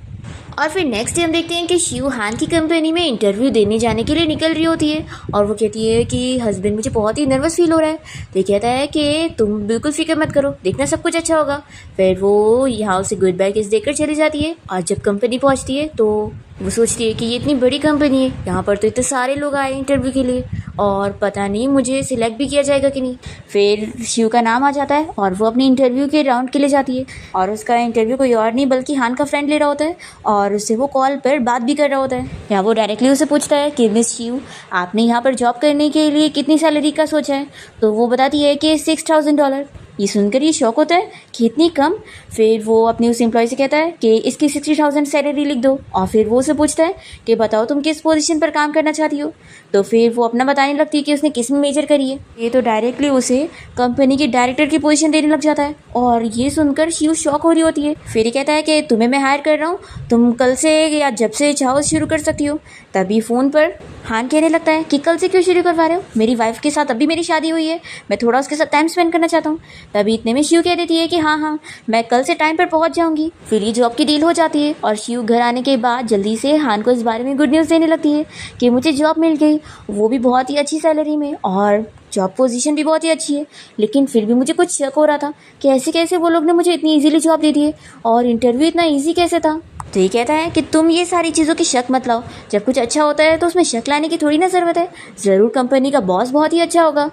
और फिर नेक्स्ट डे हम देखते हैं कि शिव हान की कंपनी में इंटरव्यू देने जाने के लिए निकल रही होती है, और वो कहती है कि हस्बैंड मुझे बहुत ही नर्वस फील हो रहा है। तो ये कहता है कि तुम बिल्कुल फिक्र मत करो, देखना सब कुछ अच्छा होगा। फिर वो यहाँ उसे गुड बाय किस देकर चली जाती है, और जब कंपनी पहुँचती है तो वो सोचती है कि ये इतनी बड़ी कंपनी है, यहाँ पर तो इतने सारे लोग आए इंटरव्यू के लिए और पता नहीं मुझे सिलेक्ट भी किया जाएगा कि नहीं। फिर शिव का नाम आ जाता है और वो अपने इंटरव्यू के राउंड के लिए जाती है और उसका इंटरव्यू कोई और नहीं बल्कि हान का फ्रेंड ले रहा होता है और उससे वो कॉल पर बात भी कर रहा होता है। यहाँ वो डायरेक्टली उसे पूछता है कि मिस शिव, आपने यहाँ पर जॉब करने के लिए कितनी सैलरी का सोचा है? तो वो बताती है कि $6,000। ये सुनकर ये शौक होता है कि इतनी कम। फिर वो अपनी उस एम्प्लॉय से कहता है कि इसकी 60,000 सैलरी लिख दो और फिर वो उसे पूछता है कि बताओ तुम किस पोजीशन पर काम करना चाहती हो। तो फिर वो अपना बताने लगती है कि उसने किस में मेजर करी है। ये तो डायरेक्टली उसे कंपनी के डायरेक्टर की पोजीशन देने लग जाता है और ये सुनकर शिव शॉक हो रही होती है। फिर ये कहता है कि तुम्हें मैं हायर कर रहा हूँ, तुम कल से या जब से चाहो शुरू कर सकती हो। तभी फ़ोन पर हान कहने लगता है कि कल से क्यों शुरू करवा रहे हो, मेरी वाइफ के साथ अभी मेरी शादी हुई है, मैं थोड़ा उसके साथ टाइम स्पेंड करना चाहता हूँ। तभी इतने में शिव कह देती है कि हाँ मैं कल से टाइम पर पहुँच जाऊँगी। फिर ये जॉब की डील हो जाती है और शिव घर आने के बाद जल्दी से हान को इस बारे में गुड न्यूज़ देने लगती है कि मुझे जॉब मिल गई, वो भी बहुत ही अच्छी सैलरी में और जॉब पोजीशन भी बहुत ही अच्छी है। लेकिन फिर भी मुझे कुछ शक हो रहा था कि ऐसे कैसे वो लोग ने मुझे इतनी इजीली जॉब दे दी है और इंटरव्यू इतना इजी कैसे था। तो ये कहता है कि तुम ये सारी चीज़ों की शक मत लाओ, जब कुछ अच्छा होता है तो उसमें शक लाने की थोड़ी ना ज़रूरत है, ज़रूर कंपनी का बॉस बहुत ही अच्छा होगा।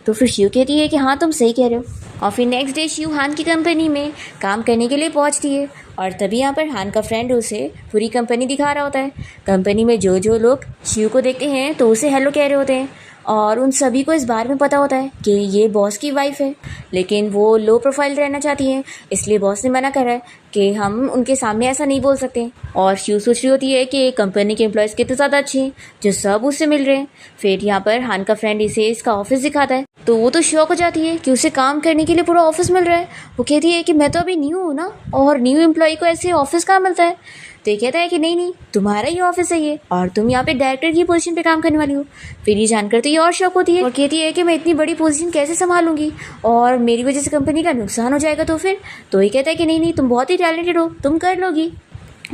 तो फिर शिव कहती है कि हाँ तुम सही कह रहे हो। और फिर नेक्स्ट डे शिव हान की कंपनी में काम करने के लिए पहुंचती है और तभी यहाँ पर हान का फ्रेंड उसे पूरी कंपनी दिखा रहा होता है। कंपनी में जो जो लोग शिव को देखते हैं तो उसे हेलो कह रहे होते हैं और उन सभी को इस बारे में पता होता है कि ये बॉस की वाइफ है, लेकिन वो लो प्रोफाइल रहना चाहती है, इसलिए बॉस ने मना करा है कि हम उनके सामने ऐसा नहीं बोल सकते। और शिव सोच रही होती है कि कंपनी के एम्प्लॉयज़ कितने ज़्यादा अच्छे हैं जो सब उससे मिल रहे हैं। फिर यहाँ पर हान का फ्रेंड इसे इसका ऑफिस दिखाता है तो वो तो शॉक हो जाती है कि उसे काम करने के लिए पूरा ऑफिस मिल रहा है। वो कहती है कि मैं तो अभी न्यू हूँ ना और न्यू एम्प्लॉय को ऐसे ऑफिस कहाँ मिलता है। तो ये कहता है कि नहीं तुम्हारा ही ऑफिस है ये और तुम यहाँ पे डायरेक्टर की पोजीशन पे काम करने वाली हो। फिर ये जानकर तो ये और शौक होती है और कहती है कि मैं इतनी बड़ी पोजीशन कैसे संभालूंगी और मेरी वजह से कंपनी का नुकसान हो जाएगा। तो ये कहता है कि नहीं तुम बहुत ही टैलेंटेड हो, तुम कर लोगी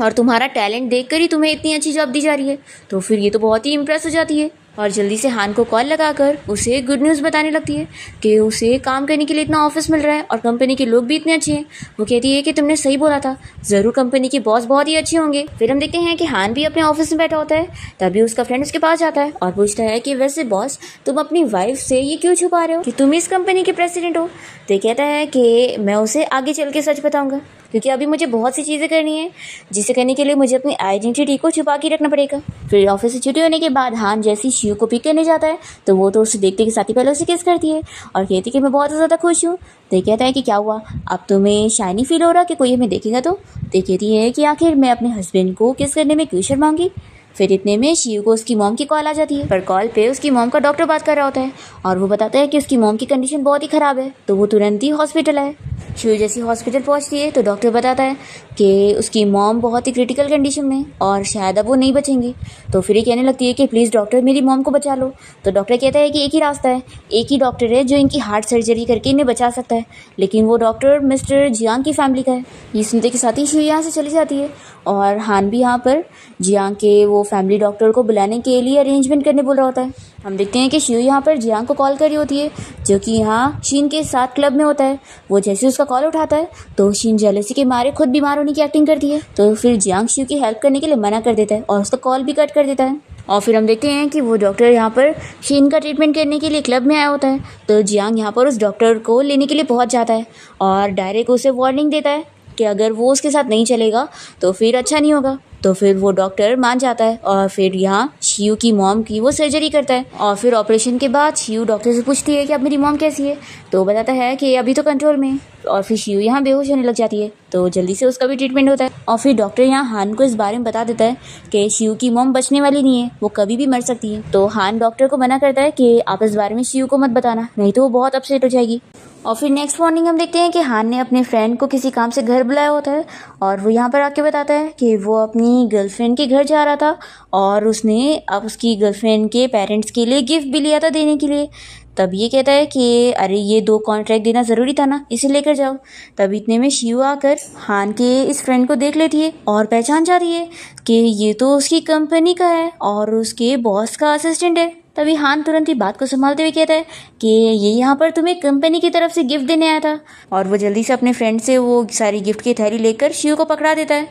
और तुम्हारा टैलेंट देखकर ही तुम्हें इतनी अच्छी जॉब दी जा रही है। तो फिर ये तो बहुत ही इम्प्रेस हो जाती है और जल्दी से हान को कॉल लगाकर उसे गुड न्यूज़ बताने लगती है कि उसे काम करने के लिए इतना ऑफिस मिल रहा है और कंपनी के लोग भी इतने अच्छे हैं। वो कहती है कि तुमने सही बोला था, ज़रूर कंपनी के बॉस बहुत ही अच्छे होंगे। फिर हम देखते हैं कि हान भी अपने ऑफिस में बैठा होता है, तभी उसका फ्रेंड उसके पास जाता है और पूछता है कि वैसे बॉस तुम अपनी वाइफ से ये क्यों छुपा रहे हो कि तुम इस कंपनी के प्रेसिडेंट हो। तो ये कहता है कि मैं उसे आगे चल के सच बताऊँगा क्योंकि अभी मुझे बहुत सी चीज़ें करनी है जिसे करने के लिए मुझे अपनी आइडेंटिटी को छुपा के रखना पड़ेगा। फिर ऑफिस से छुट्टी होने के बाद हान जैसी शिव को पिक करने जाता है तो वो तो उसे देखते के साथ ही पहले उसे किस करती है और कहती है कि मैं बहुत ज़्यादा खुश हूँ। तो ये कहता है कि क्या हुआ, अब तुम्हें शाइनी फील हो रहा कि कोई हमें देखेगा। तो ये कहती है कि आखिर मैं अपने हस्बैंड को किस करने में क्यों शर्माऊंगी। फिर इतने में शिव को उसकी मॉम की कॉल आ जाती है, पर कॉल पे उसकी मॉम का डॉक्टर बात कर रहा होता है और वो बताता है कि उसकी मॉम की कंडीशन बहुत ही ख़राब है तो वो तुरंत ही हॉस्पिटल है। शिव जैसी हॉस्पिटल पहुंचती है तो डॉक्टर बताता है कि उसकी मॉम बहुत ही क्रिटिकल कंडीशन में और शायद अब वो नहीं बचेंगी। तो फिर ये कहने लगती है कि प्लीज़ डॉक्टर मेरी मॉम को बचा लो। तो डॉक्टर कहता है कि एक ही रास्ता है, एक ही डॉक्टर है जो इनकी हार्ट सर्जरी करके इन्हें बचा सकता है, लेकिन वो डॉक्टर मिस्टर जियांग की फैमिली का है। ये सुनते के साथ ही शिव यहाँ से चली जाती है और हान भी यहाँ पर जियांग के वो फैमिली डॉक्टर को बुलाने के लिए अरेंजमेंट करने बोल रहा होता है। हम देखते हैं कि शिव यहाँ पर जियांग को कॉल कर रही होती है जो कि यहाँ शीन के साथ क्लब में होता है। वो जैसे उसका कॉल उठाता है तो शीन जेलसी के मारे खुद बीमार होने की एक्टिंग करती है तो फिर जियांग शिव की हेल्प करने के लिए मना कर देता है और उसका कॉल भी कट कर देता है। और फिर हम देखते हैं कि वो डॉक्टर यहाँ पर शीन का ट्रीटमेंट करने के लिए क्लब में आया होता है तो जियांग यहाँ पर उस डॉक्टर को लेने के लिए पहुँच जाता है और डायरेक्ट उसे वार्निंग देता है कि अगर वो उसके साथ नहीं चलेगा तो फिर अच्छा नहीं होगा। तो फिर वो डॉक्टर मान जाता है और फिर यहाँ शिव की मॉम की वो सर्जरी करता है और फिर ऑपरेशन के बाद शिव डॉक्टर से पूछती है कि अब मेरी मॉम कैसी है। तो बताता है कि अभी तो कंट्रोल में है और फिर शिव यहाँ बेहोश होने लग जाती है तो जल्दी से उसका भी ट्रीटमेंट होता है। और फिर डॉक्टर यहाँ हान को इस बारे में बता देता है कि शिव की मॉम बचने वाली नहीं है, वो कभी भी मर सकती है। तो हान डॉक्टर को मना करता है कि आप इस बारे में शिव को मत बताना, नहीं तो वो बहुत अपसेट हो जाएगी। और फिर नेक्स्ट मॉर्निंग हम देखते हैं कि हान ने अपने फ्रेंड को किसी काम से घर बुलाया होता है और वो यहाँ पर आके बताता है कि वो अपनी गर्लफ्रेंड के घर जा रहा था और उसने अब उसकी गर्लफ्रेंड के पेरेंट्स के लिए गिफ्ट भी लिया था देने के लिए। तब ये कहता है कि अरे ये 2 कॉन्ट्रैक्ट देना ज़रूरी था ना, इसे लेकर जाओ। तब इतने में शिव आकर हान के इस फ्रेंड को देख लेती है और पहचान जा रही है कि ये तो उसकी कंपनी का है और उसके बॉस का असिस्टेंट है। तभी हान तुरंत ही बात को संभालते हुए कहता है कि ये यहाँ पर तुम्हें कंपनी की तरफ से गिफ्ट देने आया था। और वो जल्दी से अपने फ्रेंड से वो सारी गिफ्ट की थैली लेकर शिव को पकड़ा देता है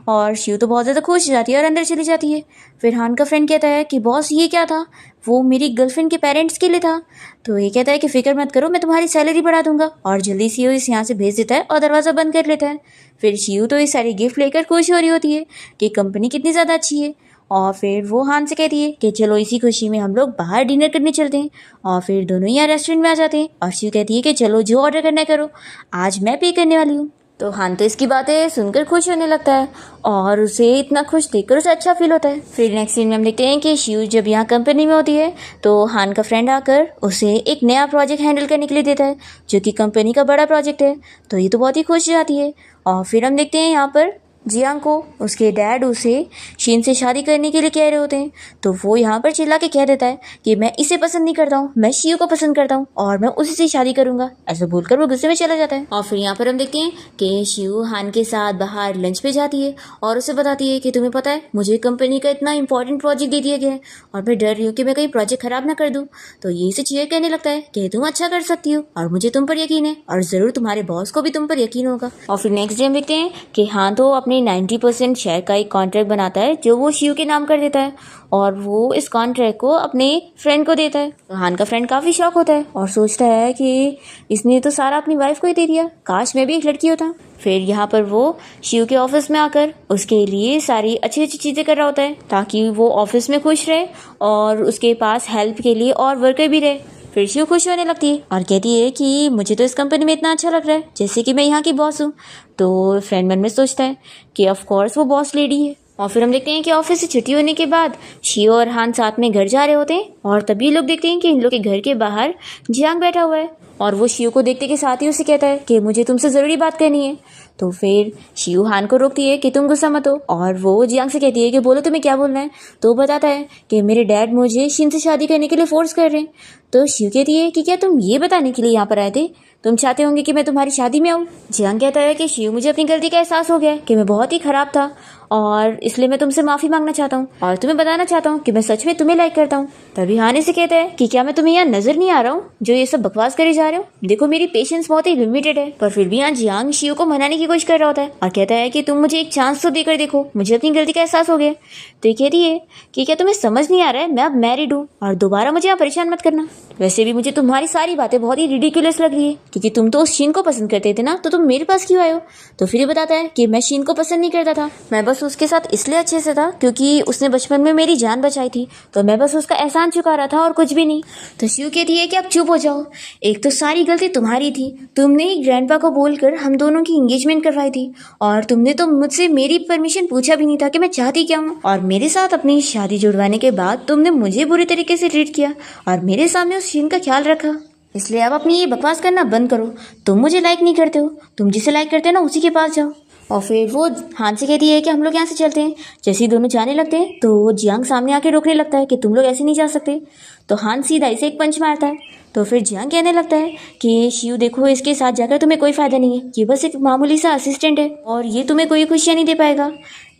और शिव तो बहुत ज़्यादा खुश हो जाती है और अंदर चली जाती है। फिर हान का फ्रेंड कहता है कि बॉस ये क्या था, वो मेरी गर्लफ्रेंड के पेरेंट्स के लिए था। तो ये कहता है कि फिक्र मत करो, मैं तुम्हारी सैलरी बढ़ा दूंगा, और जल्दी से वो इस यहाँ से भेज देता है और दरवाज़ा बंद कर लेता है। फिर शिव तो ये सारी गिफ्ट लेकर खुश हो रही होती है कि कंपनी कितनी ज़्यादा अच्छी है। और फिर वो हान से कहती है कि चलो इसी खुशी में हम लोग बाहर डिनर करने चलते हैं। और फिर दोनों यहाँ रेस्टोरेंट में आ जाते हैं और शिव कहती है कि चलो जो ऑर्डर करना है करो, आज मैं पे करने वाली हूँ। तो हान तो इसकी बातें सुनकर खुश होने लगता है और उसे इतना खुश देखकर उसे अच्छा फील होता है। फिर नेक्स्ट सीन में हम देखते हैं कि शिव जब यहाँ कंपनी में होती है तो हान का फ्रेंड आकर उसे एक नया प्रोजेक्ट हैंडल करने के लिए देता है, जो कि कंपनी का बड़ा प्रोजेक्ट है। तो ये तो बहुत ही खुश हो जाती है। और फिर हम देखते हैं यहाँ पर जियांग को उसके डैड उसे शीन से शादी करने के लिए कह रहे होते हैं। तो वो यहाँ पर चिल्ला के कह देता है कि मैं इसे पसंद नहीं करता हूँ, मैं शिव को पसंद करता हूँ और मैं उसी से शादी करूंगा। ऐसा बोलकर वो गुस्से में चला जाता है। और फिर यहाँ पर हम देखते हैं कि शिव हान के साथ बाहर लंच पे जाती है और उसे बताती है कि तुम्हें पता है मुझे कंपनी का इतना इंपॉर्टेंट प्रोजेक्ट दे दिया गया है और मैं डर रही हूँ कि मैं कहीं प्रोजेक्ट खराब ना कर दूँ। तो ये से चीयर कहने लगता है कि तुम अच्छा कर सकती हो और मुझे तुम पर यकीन है और जरूर तुम्हारे बॉस को भी तुम पर यकीन होगा। और फिर नेक्स्ट डे हम देखते हैं कि हान तो अपने 90% शेयर का एक कॉन्ट्रैक्ट बनाता है जो वो शिव के नाम कर देता है और वो इस कॉन्ट्रैक्ट को अपने फ्रेंड को देता है। तो हान का फ्रेंड काफ़ी शॉक होता है और सोचता है कि इसने तो सारा अपनी वाइफ को ही दे दिया, काश मैं भी एक लड़की होता। फिर यहाँ पर वो शिव के ऑफिस में आकर उसके लिए सारी अच्छी अच्छी चीज़ें कर रहा होता है ताकि वो ऑफिस में खुश रहे और उसके पास हेल्प के लिए और वर्कर भी रहे। फिर शिव खुश होने लगती है और कहती है कि मुझे तो इस कंपनी में इतना अच्छा लग रहा है जैसे कि मैं यहाँ की बॉस हूँ। तो फ्रेंड मन में सोचता है कि ऑफ कोर्स वो बॉस लेडी है। और फिर हम देखते हैं कि ऑफिस से छुट्टी होने के बाद शिव और हान साथ में घर जा रहे होते हैं और तभी लोग देखते हैं कि इन लोग के घर के बाहर जियांग बैठा हुआ है और वो शिव को देखते के साथ ही उसे कहता है कि मुझे तुमसे ज़रूरी बात करनी है। तो फिर शिव हान को रोकती है कि तुम गुस्सा मत हो और वो जियांग से कहती है कि बोलो तुम्हें क्या बोलना है। तो बताता है कि मेरे डैड मुझे शिन से शादी करने के लिए फोर्स कर रहे हैं। तो शिव कहती है कि क्या तुम ये बताने के लिए यहाँ पर आए थे, तुम चाहते होंगे कि मैं तुम्हारी शादी में आऊँ। जियांग कहता है कि शिव मुझे अपनी गलती का एहसास हो गया है कि मैं बहुत ही खराब था और इसलिए मैं तुमसे माफ़ी मांगना चाहता हूँ और तुम्हें बताना चाहता हूँ कि मैं सच में तुम्हें लाइक करता हूँ। तभी हान से कहता है कि क्या मैं तुम्हें यहाँ नजर नहीं आ रहा हूँ जो ये सब बकवास करे जा रहे हो, देखो मेरी पेशेंस बहुत ही लिमिटेड है। पर फिर भी यहाँ जियांग शिव को मनाने की कोशिश कर रहा होता है और कहता है कि तुम मुझे एक चांस तो देकर देखो, मुझे अपनी गलती का एहसास हो गया। तो ये कहती है कि क्या तुम्हें समझ नहीं आ रहा है मैं अब मैरिड हूँ और दोबारा मुझे यहाँ परेशान मत करना। वैसे भी मुझे तुम्हारी सारी बातें बहुत ही रिडिकुलस लग रही है क्योंकि तुम तो उस शीन को पसंद करते थे ना, तो तुम मेरे पास क्यों आए हो। तो फिर ये बताता है कि मैं शीन को पसंद नहीं करता था, मैं बस उसके साथ इसलिए अच्छे से था क्योंकि उसने बचपन में मेरी जान बचाई थी, तो मैं बस उसका एहसान चुका रहा था और कुछ भी नहीं। तो शिव कहती है कि अब चुप हो जाओ, एक तो सारी गलती तुम्हारी थी, तुमने ग्रैंडपा को बोलकर हम दोनों की एंगेजमेंट करवाई थी और तुमने तो मुझसे मेरी परमिशन पूछा भी नहीं था कि मैं चाहती क्या हूँ, और मेरे साथ अपनी शादी जुड़वाने के बाद तुमने मुझे बुरी तरीके से ट्रीट किया और मेरे सामने उस शीन का ख्याल रखा। इसलिए अब अपनी ये बकवास करना बंद करो, तुम मुझे लाइक नहीं करते हो, तुम जिसे लाइक करते हो ना उसी के पास जाओ। और फिर वो हान से कहती है कि हम लोग यहाँ से चलते हैं। जैसे ही दोनों जाने लगते हैं तो जियांग सामने आके रोकने लगता है कि तुम लोग ऐसे नहीं जा सकते। तो हान सीधा इसे एक पंच मारता है। तो फिर जियांग कहने लगता है कि शिव देखो, इसके साथ जाकर तुम्हें कोई फ़ायदा नहीं है, ये बस एक मामूली सा असिस्टेंट है और ये तुम्हें कोई खुशियाँ नहीं दे पाएगा।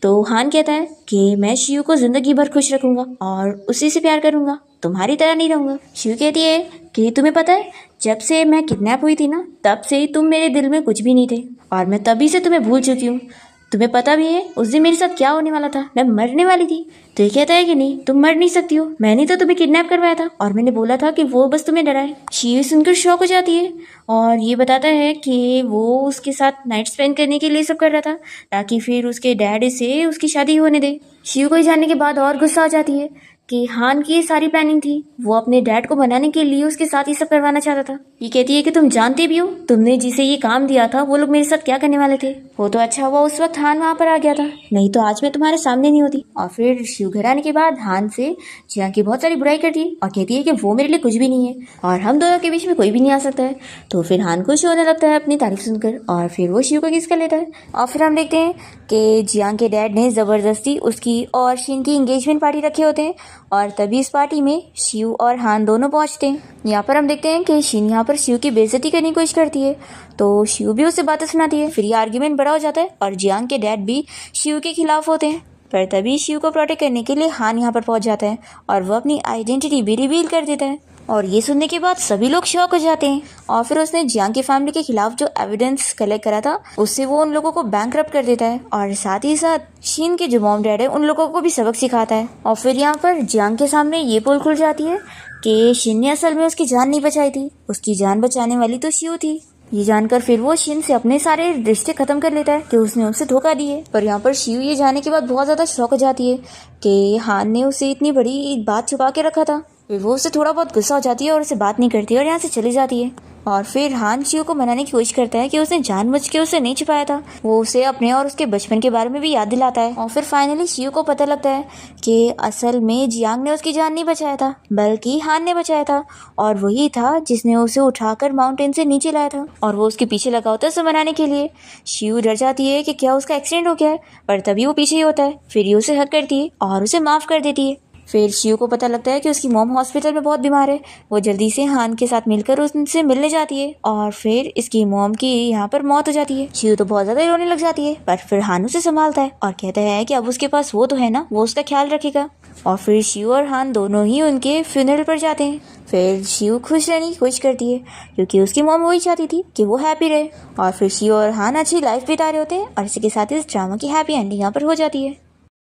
तो हान कहता है कि मैं शिव को ज़िंदगी भर खुश रखूँगा और उसी से प्यार करूँगा, तुम्हारी तरह नहीं रहूँगा। शिव कहती है कि तुम्हें पता है जब से मैं किडनैप हुई थी ना, तब से तुम मेरे दिल में कुछ भी नहीं थे और मैं तभी से तुम्हें भूल चुकी हूँ। तुम्हें पता भी है उस दिन मेरे साथ क्या होने वाला था, मैं मरने वाली थी। तो ये कहता है कि नहीं, तुम मर नहीं सकती हो, मैंने तो तुम्हें किडनैप करवाया था और मैंने बोला था कि वो बस तुम्हें डराए। शिव सुनकर शॉक हो जाती है और ये बताता है कि वो उसके साथ नाइट स्पेंड करने के लिए सब कर रहा था ताकि फिर उसके डैड से उसकी शादी होने दे। शिव को जानने के बाद और गुस्सा आ जाती है कि हान की ये सारी प्लानिंग थी, वो अपने डैड को बनाने के लिए उसके साथ ये सब करवाना चाहता था। ये कहती है कि तुम जानते भी हो तुमने जिसे ये काम दिया था वो लोग मेरे साथ क्या करने वाले थे। वो तो अच्छा हुआ उस वक्त हान वहाँ पर आ गया था, नहीं तो आज मैं तुम्हारे सामने नहीं होती। और फिर शिव घर आने के बाद हान से जियांग की बहुत सारी बुराई करती है और कहती है कि वो मेरे लिए कुछ भी नहीं है और हम दोनों के बीच में कोई भी नहीं आ सकता है। तो फिर हान खुश होने लगता है अपनी तारीफ सुनकर और फिर वो शिव को किस कर लेता है। और फिर हम देखते हैं कि जियांग के डैड ने ज़बरदस्ती उसकी और शीन की एंगेजमेंट पार्टी रखे होते हैं और तभी इस पार्टी में शिव और हान दोनों पहुंचते हैं। यहाँ पर हम देखते हैं कि शीन यहाँ पर शिव की बेइज्जती करने की कोशिश करती है तो शिव भी उसे बातें सुनाती है। फिर ये आर्ग्यूमेंट बड़ा हो जाता है और जियांग के डैड भी शिव के खिलाफ होते हैं। पर तभी शिव को प्रोटेक्ट करने के लिए हान यहाँ पर पहुंच जाता है और वो अपनी आइडेंटिटी भी रिवील कर देता है। और ये सुनने के बाद सभी लोग शॉक हो जाते हैं और फिर उसने जियांग की फैमिली के खिलाफ जो एविडेंस कलेक्ट करा था उससे वो उन लोगों को बैंकरप्ट कर देता है और साथ ही साथ शीन के जो मॉम डैड है उन लोगों को भी सबक सिखाता है। और फिर यहाँ पर जियांग के सामने ये पोल खुल जाती है कि शिन ने असल में उसकी जान नहीं बचाई थी, उसकी जान बचाने वाली तो शिव थी। ये जानकर फिर वो शिन से अपने सारे रिश्ते खत्म कर लेता है कि उसने उसे धोखा दिए। पर यहाँ पर शिव ये जाने के बाद बहुत ज्यादा शॉक हो जाती है कि हान ने उसे इतनी बड़ी बात छुपा के रखा था। फिर वो उससे थोड़ा बहुत गुस्सा हो जाती है और उसे बात नहीं करती और यहाँ से चली जाती है। और फिर हान शिव को मनाने की कोशिश करता है कि उसने जानबूझ के उसे नहीं छुपाया था, वो उसे अपने और उसके बचपन के बारे में भी याद दिलाता है। और फिर फाइनली शिव को पता लगता है कि असल में जियांग ने उसकी जान नहीं बचाया था बल्कि हान ने बचाया था और वही था जिसने उसे उठाकर माउंटेन से नीचे लाया था और वो उसके पीछे लगा होता है उसे मनाने के लिए। शिव डर जाती है कि क्या उसका एक्सीडेंट हो गया है, पर तभी वो पीछे ही होता है। फिर ये उसे हक करती है और उसे माफ कर देती है। फिर शिव को पता लगता है कि उसकी मॉम हॉस्पिटल में बहुत बीमार है। वो जल्दी से हान के साथ मिलकर उनसे मिलने जाती है और फिर इसकी मॉम की यहाँ पर मौत हो जाती है। शिव तो बहुत ज्यादा रोने लग जाती है, पर फिर हान उसे संभालता है और कहता है कि अब उसके पास वो तो है ना, वो उसका ख्याल रखेगा। और फिर शिव और हान दोनों ही उनके फ्यूनरल पर जाते हैं। फिर शिव खुश रहने की कोशिश करती है क्योंकि उसकी मॉम वही चाहती थी कि वो हैप्पी रहे। और फिर शिव और हान अच्छी लाइफ बिता रहे होते हैं और इसी के साथ इस ड्रामा की हैप्पी एंडिंग यहाँ पर हो जाती है।